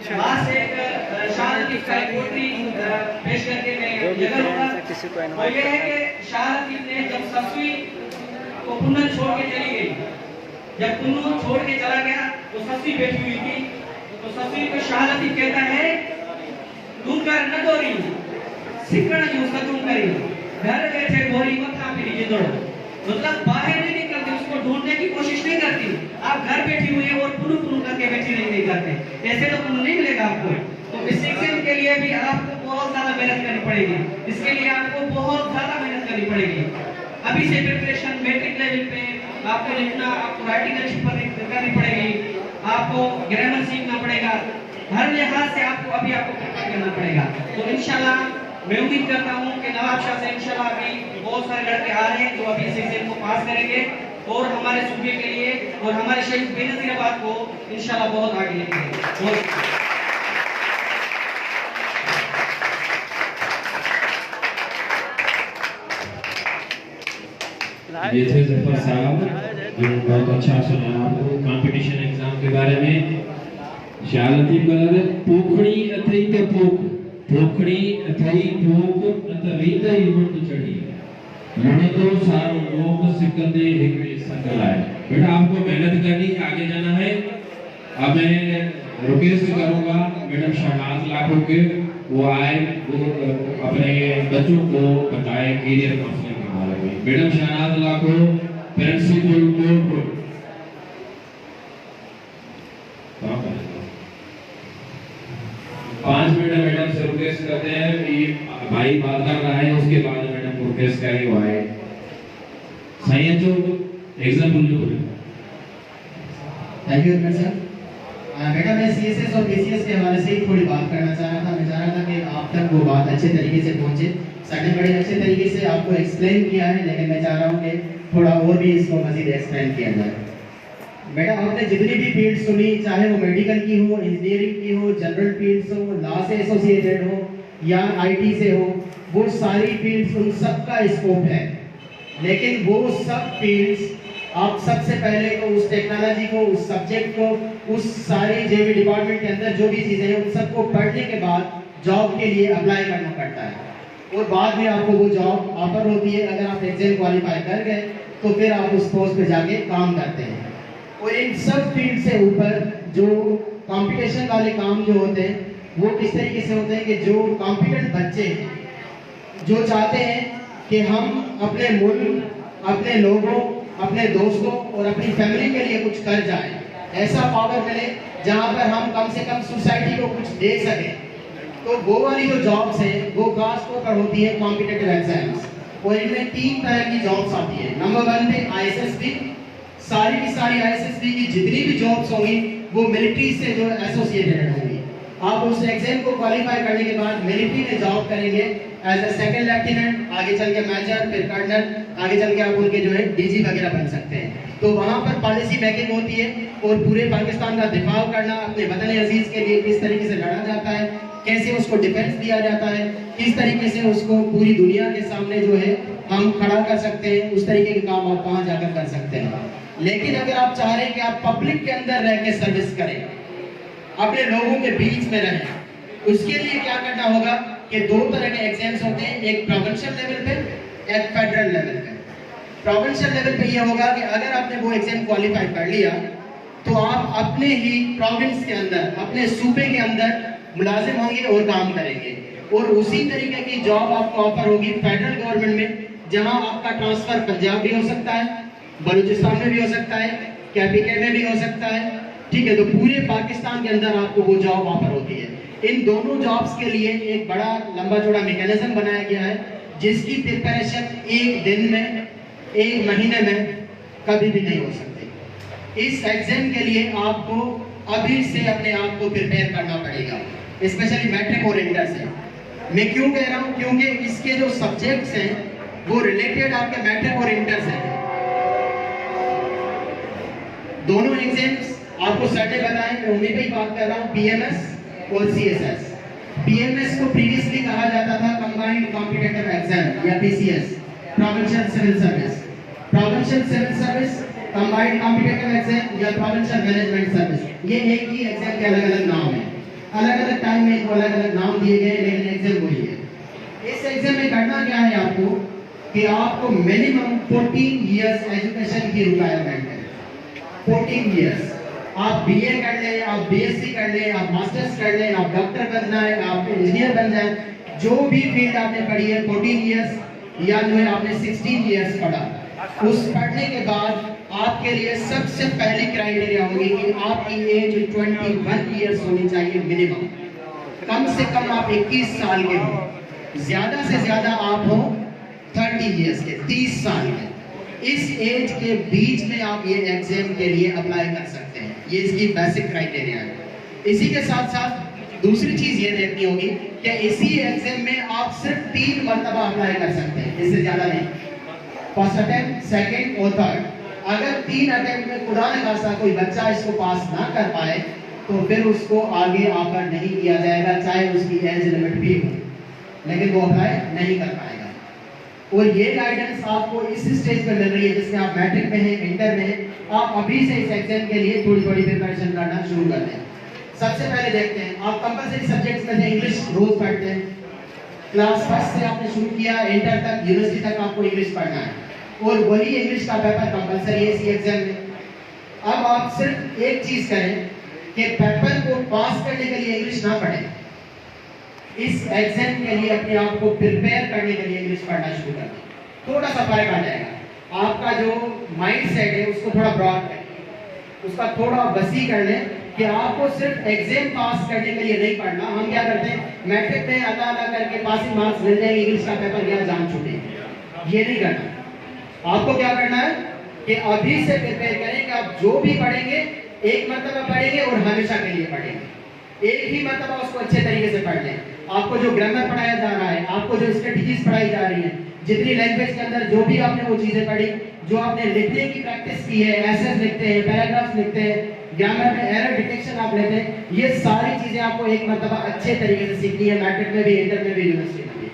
S8: लास्ट एक शाह लतीफ का रिपोर्ट भी पेश करके मैं जगह होगा। वो ये है कि शाह लतीफ ने जब ससुई को पुन्नन छोड़ के चली गई, जब पुन्नन छोड़ के चला गया तो ससुई बैठी हुई थी, तो ससुई को शाह लतीफ कहता है तुम कर न दोरी सिकड़ जो सतुम करी, घर बैठे गोरी मथा फिरी जिदड़ो। मतलब बाहर नहीं निकलती, उसको ढूंढने की कोशिश नहीं करती। आप घर बैठी हुई है और पुनु करके बैठी नहीं करते, ऐसे तो पुनु नहीं मिलेगा आपको। तो इस एग्जाम के लिए भी आपको बहुत ज्यादा मेहनत करनी पड़ेगी, इसके लिए आपको बहुत ज्यादा मेहनत करनी पड़ेगी। अभी से प्रिपरेशन मैट्रिक लेवल पे आपको लिखना, आपको राइटिंग अच्छी करनी पड़ेगी, आपको ग्रामर सीखना पड़ेगा, हर लिहाज से आपको प्रिपेयर करना पड़ेगा। तो इंशाल्लाह मैं उम्मीद करता हूँ कि नवाब शाह से इंशाल्लाह अभी बहुत सारे लड़के आ रहे हैं जो अभी इस एग्जाम को पास करेंगे और हमारे सूबे के लिए और हमारे शहीद बेनजीराबाद को इंशाल्लाह बहुत आगे लेके
S7: ये थे जफर साहब जो बहुत अच्छा सुना आपको कंपटीशन एग्जाम के बारे में। शाह लतीफ कहते पोखड़ी अथई ते पोखड़ी अथई पोक अत रीत इवंत चढ़ी लड़े तो सारो लोग सिकंदे एक संगल आए। बेटा आपको मेहनत करनी है, आगे जाना है। अब मैं रिक्वेस्ट करूंगा मैडम शहनाज लाखों के वो आए, वो अपने बच्चों को बताए करियर काउंसलिंग के बारे में। मैडम शहनाज लाखों प्रिंसिपल को 5 मिनट मैडम से रिक्वेस्ट करते हैं कि भाई बात कर रहा है, उसके बाद मैडम को रिक्वेस्ट करें वो आए। सही है जो एग्जाम्पल जो
S9: थैंक यू सर। बेटा मैं सीएसएस और बीसीएस के हवाले से ही थोड़ी बात करना चाह रहा था। मैं चाह रहा था कि आप तक वो बात अच्छे तरीके से पहुंचे। सर ने बड़े अच्छे तरीके से आपको एक्सप्लेन किया है, लेकिन मैं चाह रहा हूँ कि थोड़ा और भी इसको मजीद एक्सप्लेन किया जाए। बेटा आपने जितनी भी फील्ड सुनी, चाहे वो मेडिकल की हो, इंजीनियरिंग की हो, जनरल फील्ड्स हो, लॉ से एसोसिएटेड हो या आईटी से हो, वो सारी फील्ड्स उन सब का स्कोप है। लेकिन वो सब फील्ड्स आप सबसे पहले तो उस टेक्नोलॉजी को, उस सब्जेक्ट को, उस सारी जेवी डिपार्टमेंट के अंदर जो भी चीज़ें हैं उन सबको पढ़ने के बाद जॉब के लिए अप्लाई करना पड़ता है और बाद में आपको वो जॉब ऑफर होती है। अगर आप एग्जाम क्वालिफाई कर गए तो फिर आप उस पोस्ट पे जाके काम करते हैं। और इन सब फील्ड से ऊपर जो कंपटीशन वाले काम जो होते हैं वो किस तरीके से होते हैं कि जो कॉम्पिटेंट बच्चे जो चाहते हैं कि हम अपने मुल्क, अपने लोगों, अपने दोस्तों और अपनी फैमिली के लिए कुछ कर जाएं, ऐसा पावर मिले जहां पर हम कम से कम सोसाइटी को कुछ दे सकें, तो वो वाली जो जॉब्स हैं वो खास तौर पर होती है कॉम्पिटिटिव एग्जाम्स। और इनमें 3 तरह की जॉब्स आती है। नंबर 1 पे ISSB, सारी की सारी ISSB की जितनी भी जॉब्स होंगी वो मिलिट्री से जो एसोसिएटेड होंगी। आप उस एग्जाम को क्वालिफाई करने के बाद मिलिट्री में जॉब करेंगे एज अ सेकंड लेफ्टिनेंट, आगे चल के मेजर, फिर कर्नल, आगे चल के आप उनके जो है DG वगैरह बन सकते हैं। तो वहाँ पर पॉलिसी मेकिंग होती है और पूरे पाकिस्तान का दिफा करना, अपने वतन अजीज के लिए किस तरीके से लड़ा जाता है, कैसे उसको डिफेंस दिया जाता है, किस तरीके से उसको पूरी दुनिया के सामने जो है हम खड़ा कर सकते हैं, उस तरीके के काम आप वहाँ जाकर कर सकते हैं। लेकिन अगर आप चाह रहे हैं कि आप पब्लिक के अंदर रह के सर्विस करें, अपने लोगों के बीच में रहें, उसके लिए क्या करना होगा कि 2 तरह के एग्जाम्स होते हैं, एक प्रोविंशियल लेवल पे, एक फेडरल लेवल पे। प्रोविंशियल लेवल पे ये होगा कि अगर आपने वो एग्जाम क्वालिफाई कर लिया तो आप अपने ही प्रोविंस के अंदर, अपने सूबे के अंदर मुलाजिम होंगे और काम करेंगे। और उसी तरीके की जॉब आपको ऑफर होगी फेडरल गवर्नमेंट में, जहां आपका ट्रांसफर पंजाब भी हो सकता है, बलूचिस्तान में भी हो सकता है, KPK में भी हो सकता है, ठीक है। तो पूरे पाकिस्तान के अंदर आपको वो जॉब ऑफर होती है। इन दोनों जॉब्स के लिए एक बड़ा लंबा चौड़ा मैकेनिज्म बनाया गया है, जिसकी प्रिपरेशन 1 दिन में, 1 महीने में कभी भी नहीं हो सकती। इस एग्जाम के लिए आपको अभी से अपने आप को प्रिपेयर करना पड़ेगा, स्पेशली मैट्रिक और इंटर से। मैं क्यों कह रहा हूँ, क्योंकि इसके जो सब्जेक्ट्स हैं वो रिलेटेड आपके मैट्रिक और इंटर से हैं। दोनों एग्जाम्स आपको सर ने बताएं, मैं उन्हीं पे ही बात कर रहा हूँ, PMS और CSS। PMS को प्रीवियसली कहा जाता था कंबाइंड कॉम्पिटिटिव एग्जाम या PCS, provincial civil service. Provincial civil service, combined competitive exam या प्रोविंशियल मैनेजमेंट सर्विस, ये एक ही एग्जाम के अलग अलग नाम हैं। अलग अलग टाइम में इनको अलग अलग नाम दिए गए, लेकिन एग्जाम वही है। इस एग्जाम में करना क्या है आपको कि आपको मिनिमम 14 इयर्स एजुकेशन की रिक्वायरमेंट है। 14 इयर्स, आप BA कर लें, आप BSc कर लें, आप मास्टर्स कर लें, आप डॉक्टर बनना है, आप इंजीनियर बन जाए, जो भी फील्ड आपने पढ़ी है 14 इयर्स या जो है आपने 16 इयर्स पढ़ा, उस पढ़ने के बाद आपके लिए सबसे पहली क्राइटेरिया होगी कि आपकी एज 21 इयर्स होनी चाहिए मिनिमम। कम से कम आप 21 साल के हो, ज्यादा से ज्यादा आप हो 30 इयर्स के, 30 साल के। इस एज के बीच में आप ये एग्जाम के लिए अप्लाई कर सकते हैं, ये इसकी बेसिक क्राइटेरिया है। इसी के साथ साथ दूसरी चीज ये देखनी होगी कि इसी एग्जाम में आप सिर्फ 3 मरतबा अप्लाई कर सकते हैं, इससे ज्यादा नहीं। फर्स्ट अटेम्प्ट, सेकंड और थर्ड। अगर 3 अटेम्प्ट में खुदा न खास्ता कोई बच्चा इसको पास ना कर पाए तो फिर उसको आगे ऑफर नहीं किया जाएगा, चाहे उसकी एज लिमिट भी हो, लेकिन वो अप्लाई नहीं कर पाएगा। और ये गाइडेंस आपको इस स्टेज पे मिल रही है जिसमें आप मैट्रिक में हैं, इंटर में हैं, आप अभी से इस एग्जाम के लिए थोड़ी थोड़ी प्रिपरेशन करना शुरू कर दें। सबसे पहले देखते हैं, आप कंपलसरी सब्जेक्ट्स में से इंग्लिश रोज पढ़ते हैं। क्लास 1 से आपने शुरू किया, इंटर तक, यूनिवर्सिटी तक आपको इंग्लिश पढ़ना है और वही इंग्लिश का पेपर कंपलसरी है इसी एग्जाम में। अब आप सिर्फ एक चीज करें कि पेपर को पास करने के लिए इंग्लिश ना पढ़ें, इस एग्जाम के लिए अपने आप को प्रिपेयर करने के लिए इंग्लिश पढ़ना शुरू कर दें। थोड़ा सा फर्क आ जाएगा, आपका जो माइंड सेट है उसको थोड़ा ब्रॉड करें, उसका थोड़ा वसी कर लें कि आपको सिर्फ एग्जाम पास करने के लिए नहीं पढ़ना। हम क्या करते हैं, मैट्रिक में अदा करके पासिंग मार्क्स मिल जाएंगे, इंग्लिश का पेपर क्या जान छूटे, ये नहीं करना। आपको क्या करना है कि अभी से प्रिपेयर करें कि आप जो भी पढ़ेंगे एक मरतबा पढ़ेंगे और हमेशा के लिए पढ़ेंगे, एक ही मरतबा उसको अच्छे तरीके से पढ़ लें। आपको जो ग्रामर पढ़ाया जा रहा है, आपको जो स्ट्रेटजीज पढ़ाई जा रही हैं, जितनी लैंग्वेज के अंदर जो भी आपने वो चीजें पढ़ी, जो आपने लिखने की प्रैक्टिस की है, एसेस लिखते हैं, पैराग्राफ्स लिखते हैं, ग्रामर में एरर डिटेक्शन आप लेते हैं, ये सारी चीजें आपको एक मरतबा अच्छे तरीके से सीखनी है, मैट्रिक में भी, इंटर में भी, यूनिवर्सिटी में भी।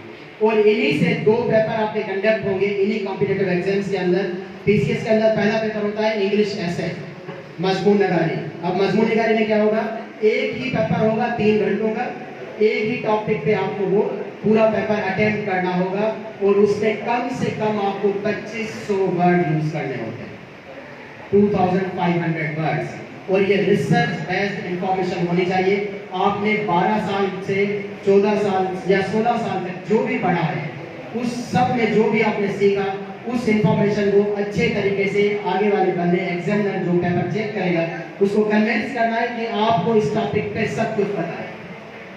S9: और इन्हीं से 2 पेपर आपके कंडक्ट होंगे इन्हीं कॉम्पिटिटिव एग्जाम्स के अंदर। पीसीएस के अंदर पहला पेपर होता है इंग्लिश एसे, मजमून निगारी। अब मजमून निगारी में क्या होगा, एक ही पेपर होगा 3 घंटों का, एक ही टॉपिक पे आपको वो पूरा पेपर अटेम्प्ट करना होगा और उसमें कम से कम आपको 2500 वर्ड यूज करने होते हैं, 2500 वर्ड्स। और ये रिसर्च बेस्ड इंफॉर्मेशन होनी चाहिए। आपने 12 साल से 14 साल या 16 साल तक जो भी पढ़ा है, उस सब में जो भी आपने सीखा, उस इंफॉर्मेशन को अच्छे तरीके से आगे वाले बंदे एग्जामिनर जो पेपर चेक करेगा उसको कन्विंस करना है कि आपको इस टॉपिक पे सब कुछ पता है,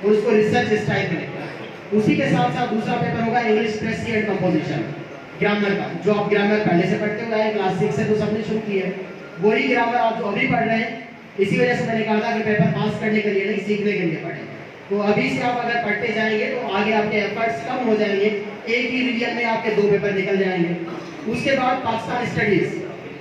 S9: और उसको रिसर्च स्टाइल में लिखना है। उसी के साथ साथ दूसरा पेपर होगा इंग्लिश प्रेसी एंड कंपोजिशन, ग्रामर का, जो आप ग्रामर पहले से पढ़ते हुए आए, क्लास 6 से तो सबने शुरू की है, वही ग्रामर आप जो अभी पढ़ रहे हैं। इसी वजह से मैंने कहा था कि पेपर पास करने के लिए नहीं, सीखने के लिए पढ़ें। तो अभी से आप अगर पढ़ते जाएंगे तो आगे आपके एफर्ट्स कम हो जाएंगे, एक ही रीजन में आपके 2 पेपर निकल जाएंगे। उसके बाद पाकिस्तान स्टडीज,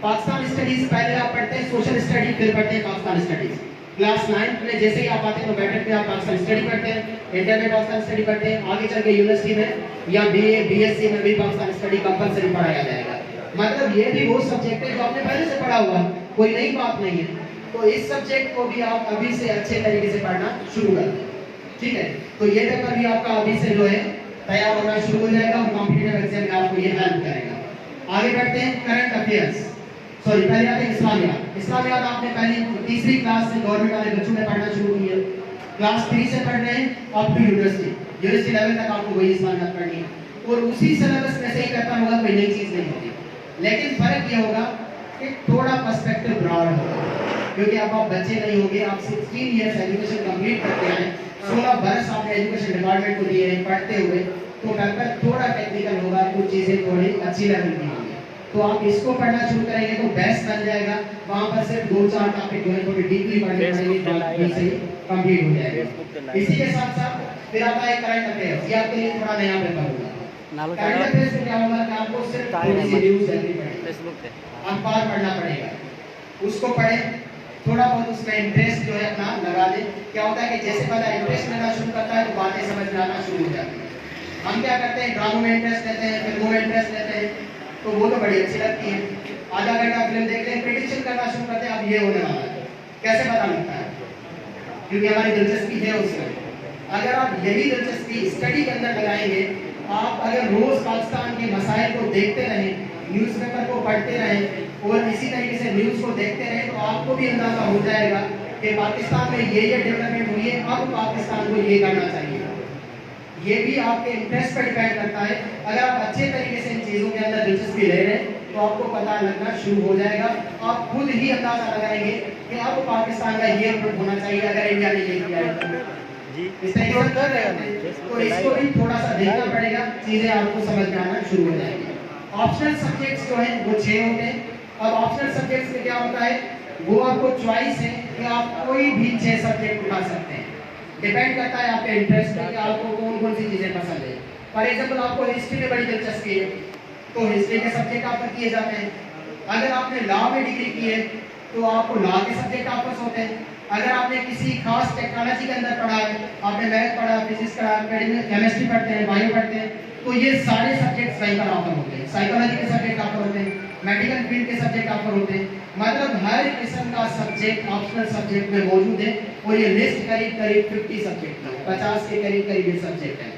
S9: पाकिस्तान स्टडीज पहले आप पढ़ते हैं सोशल स्टडी, फिर पढ़ते हैं पाकिस्तान स्टडीज। क्लास 9 में जैसे ही आप आते हैं तो मैट्रिक में आप पाकिस्तान स्टडी पढ़ते हैं, इंटर में पाकिस्तान स्टडी पढ़ते हैं, आगे चल के यूनिवर्सिटी में या बीए बीएससी में भी पाकिस्तान स्टडी कंपलसरी पढ़ाया जाएगा। मतलब ये भी वो सब्जेक्ट है जो आपने पहले से पढ़ा हुआ, कोई नई बात नहीं है। तो इस सब्जेक्ट को भी आप अभी से अच्छे तरीके से पढ़ना शुरू कर दें, ठीक है। तो ये पेपर भी आपका अभी से जो है तैयार होना शुरू हो जाएगा और कॉम्पिटिटिव एग्जाम में आपको ये हेल्प करेगा। आगे बढ़ते हैं करंट अफेयर्स, सॉरी पहले आते हैं इस्लामियात। इस्लामियात आपने पहली तीसरी क्लास से गवर्नमेंट वाले बच्चों ने पढ़ना शुरू किया, क्लास 3 से पढ़ रहे हैं अप टू यूनिवर्सिटी लेवल तक आपको वही इस्लामियात पढ़नी है। और उसी सिलेबस में से ही पेपर होगा, कोई नई चीज नहीं होगी। लेकिन फर्क ये होगा कि थोड़ा पर्सपेक्टिव ब्रॉड होगा, क्योंकि अब आप बच्चे नहीं होंगे, आप 16 इयर्स एजुकेशन कंप्लीट करते हैं, 16 बरस आपने एजुकेशन डिपार्टमेंट को दिए हैं पढ़ते हुए, तो पेपर थोड़ा टेक्निकल होगा, कुछ चीजें थोड़ी अच्छी लेवल की होंगी। तो आप इसको पढ़ना शुरू करेंगे तो बेस्ट बन जाएगा। वहां पर सिर्फ 2-4 टॉपिक जो है थोड़ी डीपली पढ़ने पड़ेंगे, तो से कंप्लीट हो जाएगा। इसी के साथ साथ फिर आता है करंट अफेयर्स, ये आपके लिए थोड़ा नया पेपर होगा। करंट अफेयर्स में क्या होगा कि आपको सिर्फ थोड़ी सी न्यूज़ देखनी पड़ेगी, अखबार पढ़ना पड़ेगा, उसको पढ़ें, थोड़ा बहुत उसमें इंटरेस्ट जो है अपना लगा दें। क्या होता है कि जैसे बंदा इंटरेस्ट लेना शुरू करता है तो बातें समझ में आना शुरू हो जाती है। हम क्या करते हैं, ड्रामों में इंटरेस्ट लेते हैं, फिल्मों में इंटरेस्ट लेते हैं, तो वो तो बड़ी अच्छी लगती है, आधा घंटा फिल्म देखते हैं, प्रेडिक्शन करना शुरू करते हैं, अब ये होने वाला है, कैसे पता लगता है, क्योंकि हमारी दिलचस्पी है उसमें। अगर आप यही दिलचस्पी स्टडी के अंदर लगाएंगे, आप अगर रोज पाकिस्तान के मसाइल को देखते रहें, न्यूज़पेपर को पढ़ते रहें और इसी तरीके से न्यूज़ को देखते रहें, तो आपको भी अंदाजा हो जाएगा कि पाकिस्तान में ये डेवलपमेंट हुई है, अब पाकिस्तान को ये करना चाहिए। ये भी आपके इंटरेस्ट पर डिपेंड करता है। अगर आप अच्छे तरीके से इन चीज़ों के अंदर दिलचस्पी ले रहे हैं तो आपको पता लगना शुरू हो जाएगा, आप खुद ही अंदाजा लगाएंगे कि अब पाकिस्तान का ये रूप होना चाहिए अगर इंडिया ने ये किया है तो। इस तरीके से कर रहे हैं तो इसको भी थोड़ा सा देखना पड़ेगा, चीज़ें आपको समझ में आना शुरू हो जाएंगी। ऑप्शनल सब्जेक्ट्स जो हैं वो 6 होते हैं। अब ऑप्शनल सब्जेक्ट्स में क्या होता है, वो आपको चॉइस है कि आप कोई भी 6 सब्जेक्ट उठा सकते हैं, डिपेंड करता है आपके इंटरेस्ट पे कि आपको कौन कौन सी चीज़ें पसंद है। फॉर एग्जाम्पल आपको हिस्ट्री में बड़ी दिलचस्पी है तो हिस्ट्री के सब्जेक्ट ऑफर किए जाते हैं। अगर आपने लॉ में डिग्री की है तो आपको लॉ के सब्जेक्ट ऑफर्स होते हैं। अगर आपने किसी खास टेक्नोलॉजी के अंदर पढ़ा है, आपने मैथ पढ़ा, फिजिक्स पढ़ा, केमिस्ट्री पढ़ते हैं, बायो पढ़ते हैं, तो ये सारे सब्जेक्ट्स वहीं पर ऑफर होते हैं। साइकोलॉजी के सब्जेक्ट ऑफर होते हैं, मेडिकल फील्ड के सब्जेक्ट ऑफर होते हैं। मतलब हर किस्म का सब्जेक्ट ऑप्शनल सब्जेक्ट में मौजूद है और ये लिस्ट करीब 50 सब्जेक्ट है, 50 के करीब ये सब्जेक्ट है।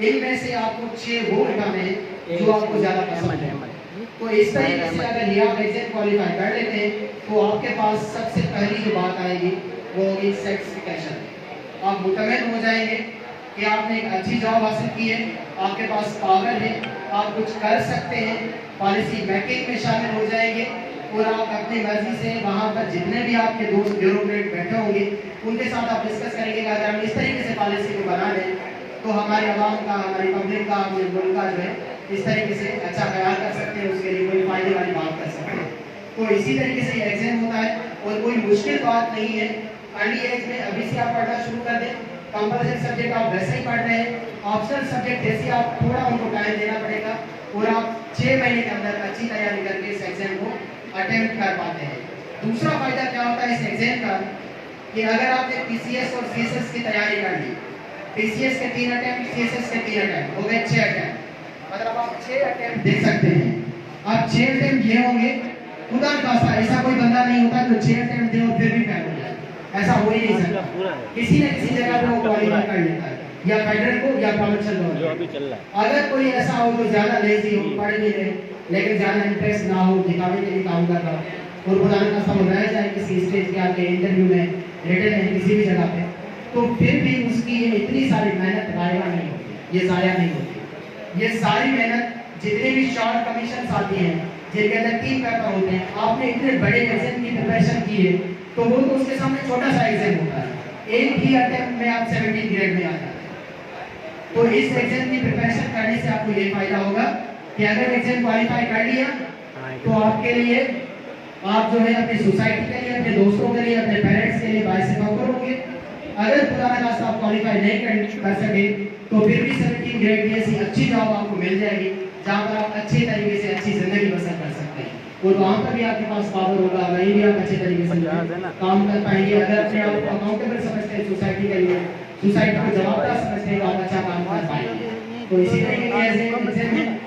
S9: इनमें से आपको 6 वो उठाने हैं जो आपको ज़्यादा पसंद है। तो इस तरीके से अगर ये आप एग्जाम क्वालिफाई कर लेते हैं तो आपके पास सबसे पहली जो बात आएगी वो होगी सर्टिफिकेशन। आप मुतमईन हो जाएंगे कि आपने एक अच्छी जॉब हासिल की है, आपके पास पावर है, आप कुछ कर सकते हैं, पॉलिसी मेकिंग में शामिल हो जाएंगे और आप अपनी मर्जी से वहाँ पर जितने भी आपके दोस्त ब्यूरोक्रेट बैठे होंगे उनके साथ आप डिस्कस करेंगे कि अगर हम इस तरीके से पॉलिसी को बना लें तो हमारे आवाम का, हमारी पब्लिक का, हमारे मुल्क का जो है इस तरीके से अच्छा ख्याल कर सकते हैं, उसके लिए कोई फायदे वाली बात कर सकते हैं। तो इसी तरीके से ये एग्जाम होता है और कोई मुश्किल बात नहीं है। अर्ली एज में अभी से आप पढ़ना शुरू कर दें, कंपलसरी सब्जेक्ट आप वैसे ही पढ़ रहे हैं, ऑप्शनल सब्जेक्ट जैसे आप थोड़ा उनको टाइम देना पड़ेगा और आप 6 महीने के अंदर अच्छी तैयारी करके इस एग्जाम को अटेम्प्ट कर पाते हैं। दूसरा फायदा क्या होता है इस एग्जाम का कि अगर आपने पीसीएस और सीएसएस की तैयारी कर ली, पीसीएस के 3 अटेम्प्ट, सीएसएस के 3 अटेम्प्ट, हो गए 6 अटेम्प्ट, मतलब आप 6 अटेम्प्ट दे सकते हैं। अब 6 अटेम्प्ट ये होंगे, खुदा न खास्ता ऐसा कोई बंदा नहीं होता जो 6 अटेम्प्ट दे और फिर भी फेल हो जाए, ऐसा हो ही नहीं सकता। किसी न किसी जगह पे वो क्वालिफाई कर लेता है। या फेडरल को या कॉमर्शियल
S4: जो
S9: गवर्नमेंट।
S4: अभी चल रहा है।
S9: अगर कोई ऐसा हो जो ज़्यादा लेजी हो, पढ़ भी रहे लेकिन ज़्यादा इंटरेस्ट ना हो, दिखावे के लिए काम कर रहा हो और खुदा का सब रह जाए किसी स्टेज के आके इंटरव्यू में, रिटन में, किसी भी जगह पे, तो फिर भी उसकी ये इतनी सारी मेहनत ज़ाया नहीं होती, ये ज़ाया नहीं होती। ये सारी मेहनत जितने भी शॉर्ट कमीशन आती हैं जिनके अंदर 3 पेपर होते हैं, आपने इतने बड़े एग्जाम की प्रिपरेशन की है तो वो तो उसके सामने छोटा सा एग्जाम होता है, एक ही अटेम्प्ट में आप 17 ग्रेड में आ जाते हैं। तो इस एग्जाम की प्रिपरेशन करने से आपको ये फायदा होगा कि अगर एग्जाम क्वालिफाई कर लिया तो आपके लिए, आप जो है अपनी सोसाइटी के लिए, अपने दोस्तों के लिए, अपने पेरेंट्स के लिए बायसे फख्र होंगे। अगर खुदा न खास्ता आप क्वालिफाई नहीं कर सके तो फिर भी 17 ग्रेड की ऐसी अच्छी जॉब आपको मिल जाएगी जहाँ पर आप अच्छे तरीके से अच्छी जिंदगी बसर कर सकते हैं और वहाँ पर भी आपके पास पावर होगा, वहीं भी आप अच्छे तरीके से काम कर पाएंगे। अगर अपने आप को अकाउंटेबल समझते हैं सोसाइटी के लिए, सोसाइटी को जवाबदार समझते हैं तो आप अच्छा काम कर पाएंगे। तो इसी तरीके से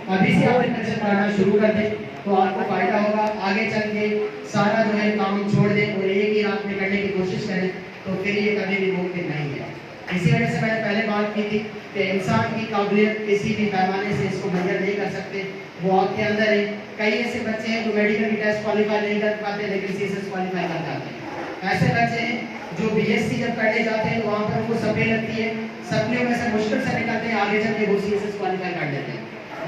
S9: अभी से आप इंटर्नशिप करना शुरू कर दें तो आपको फायदा होगा। आगे चल के सारा जो है काम छोड़ दें और एक ही रात में करने की कोशिश करें तो फिर ये कभी भी मुमकिन नहीं है। इसी वजह से मैंने पहले बात की थी कि इंसान की काबिलियत किसी भी पैमाने से इसको मेजर नहीं कर सकते, वो आपके अंदर है। कई ऐसे बच्चे हैं जो मेडिकल की टेस्ट क्वालिफाई नहीं कर पाते लेकिन सीएसएस क्वालिफाई कर जाते हैं। ऐसे बच्चे हैं जो बीएससी जब करने जाते हैं तो वहाँ पर उनको सप्ली लगती है, सप्लियों में से मुश्किल से निकलते हैं, आगे चल के वो सीएसएस क्वालिफाई कर लेते हैं।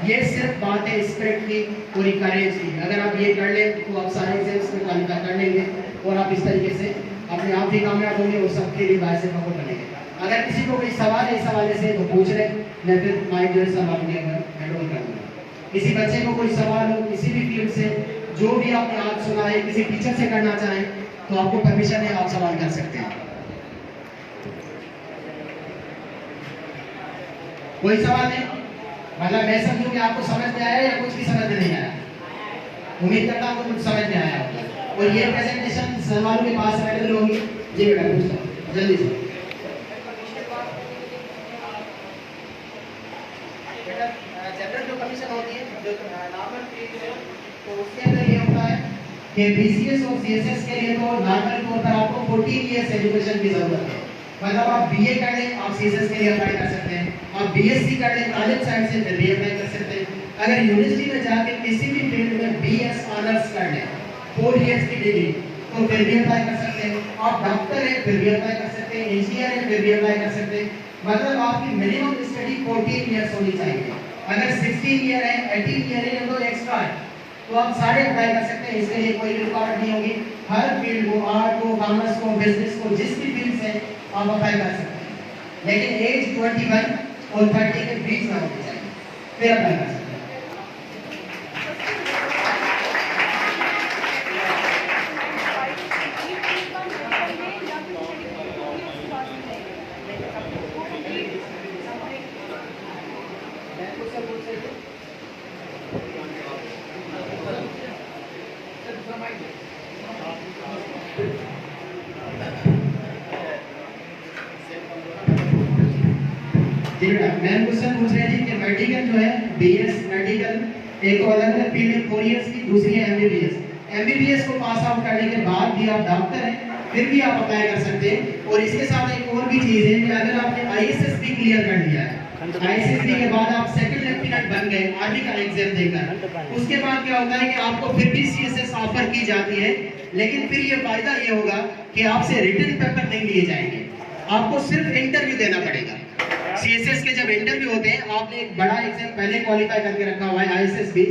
S9: ये सिर्फ बात है स्पिरिट की, पूरी करेज की। अगर आप ये कर लें तो आप सारे एग्जाम्स में क्वालिफाई कर लेंगे और आप इस तरीके से अपने आप भी कामयाब होंगे और सबके लिए बायसे फख्र बनेंगे। अगर किसी को कोई सवाल है इस हवाले से तो पूछ लें, मैं फिर माइक जो है सब आपके हैंड ओवर कर दूँगा। किसी बच्चे को कोई सवाल हो किसी भी फील्ड से, जो भी आपने आज सुना है, किसी टीचर से करना चाहें तो आपको परमिशन है, आप सवाल कर सकते हैं। कोई सवाल नहीं? मतलब मैं समझूं कि आपको समझ में आया या कुछ भी समझ में नहीं आया? उम्मीद करता हूँ कुछ समझ में आया होगा। और ये प्रेजेंटेशन सवालों के पास अवेलेबल होगी। जी बेटा पूछो जल्दी से। बेटा जनरल जो कमीशन होती है, जो नॉर्मल फील्ड है, तो उसके अंदर ये होता है कि बीसीएस और सीएसएस के लिए तो नॉर्मल तौर पर आपको 14 इयर्स एजुकेशन की जरूरत है। मतलब आप बीए कर लें आप सीएसएस के लिए अप्लाई कर सकते हैं, आप बीएससी कर लें कॉलेज साइड से फिर भी अप्लाई कर सकते हैं। अगर यूनिवर्सिटी में जाके किसी भी फील्ड में बीएस ऑनर्स कर लें 4 इयर्स की डिग्री तो फिर भी अप्लाई कर सकते हैं। आप डॉक्टर हैं फिर भी अप्लाई कर सकते हैं, इंजीनियर हैं फिर भी अप्लाई कर सकते हैं। मतलब आपकी मिनिमम स्टडी 14 इयर्स होनी चाहिए। अगर 16 ईयर है, 18 ईयर है तो एक्स्ट्रा है, तो आप सारे अप्लाई कर सकते हैं। इसके लिए कोई रुकावट नहीं होगी। हर फील्ड को, आर्ट को, कॉमर्स को, बिजनेस को, जिस भी फील्ड से आप अप्लाई कर सकते हैं, लेकिन एज 21 और 30 के बीच में होनी चाहिए, फिर अप्लाई कर सकते हैं। जी बेटा मैम क्वेश्चन पूछ रहे हैं कि मेडिकल जो है बीएस मेडिकल एक अलग अलग फील्ड है 4 इयर्स की, दूसरी है एमबीबीएस। एमबीबीएस को पास आउट करने के बाद भी आप डॉक्टर हैं फिर भी आप अप्लाई कर सकते हैं। और इसके साथ एक और भी चीज है कि अगर आपने आईएसएस भी क्लियर कर लिया है, आईएसएस के बाद आप सेकंड लेफ्टिनेंट बन गए आर्मी का एग्जाम देकर, उसके बाद क्या होता है कि आपको फिर भी सीएसएस ऑफर की जाती है, लेकिन फिर ये फायदा ये होगा कि आपसे रिटन पेपर नहीं लिए जाएंगे, आपको सिर्फ इंटरव्यू देना पड़ेगा। सीएसएस के जब इंटरव्यू होते हैं, आपने एक बड़ा एग्जाम पहले क्वालिफाई करके रखा हुआ है आईएसएस भी,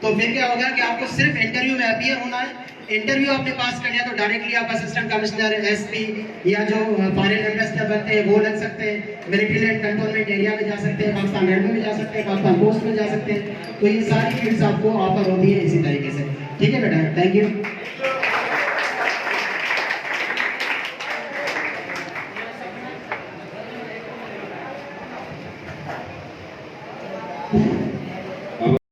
S9: तो फिर क्या होगा कि आपको सिर्फ इंटरव्यू में अपीयर होना है। इंटरव्यू आपने पास कर लिया तो डायरेक्टली आप असिस्टेंट कमिश्नर, एसपी या जो फॉरेन एम्बेसडर बनते हैं वो लग सकते हैं, मिलिट्री लैंड कंटोनमेंट एरिया में जा सकते हैं, पाकिस्तान रेलवे में जा सकते हैं, पाकिस्तान पोस्ट में जा सकते हैं। तो ये सारी फील्ड्स आपको ऑफर होती है इसी तरीके से। ठीक है बेटा, थैंक यू।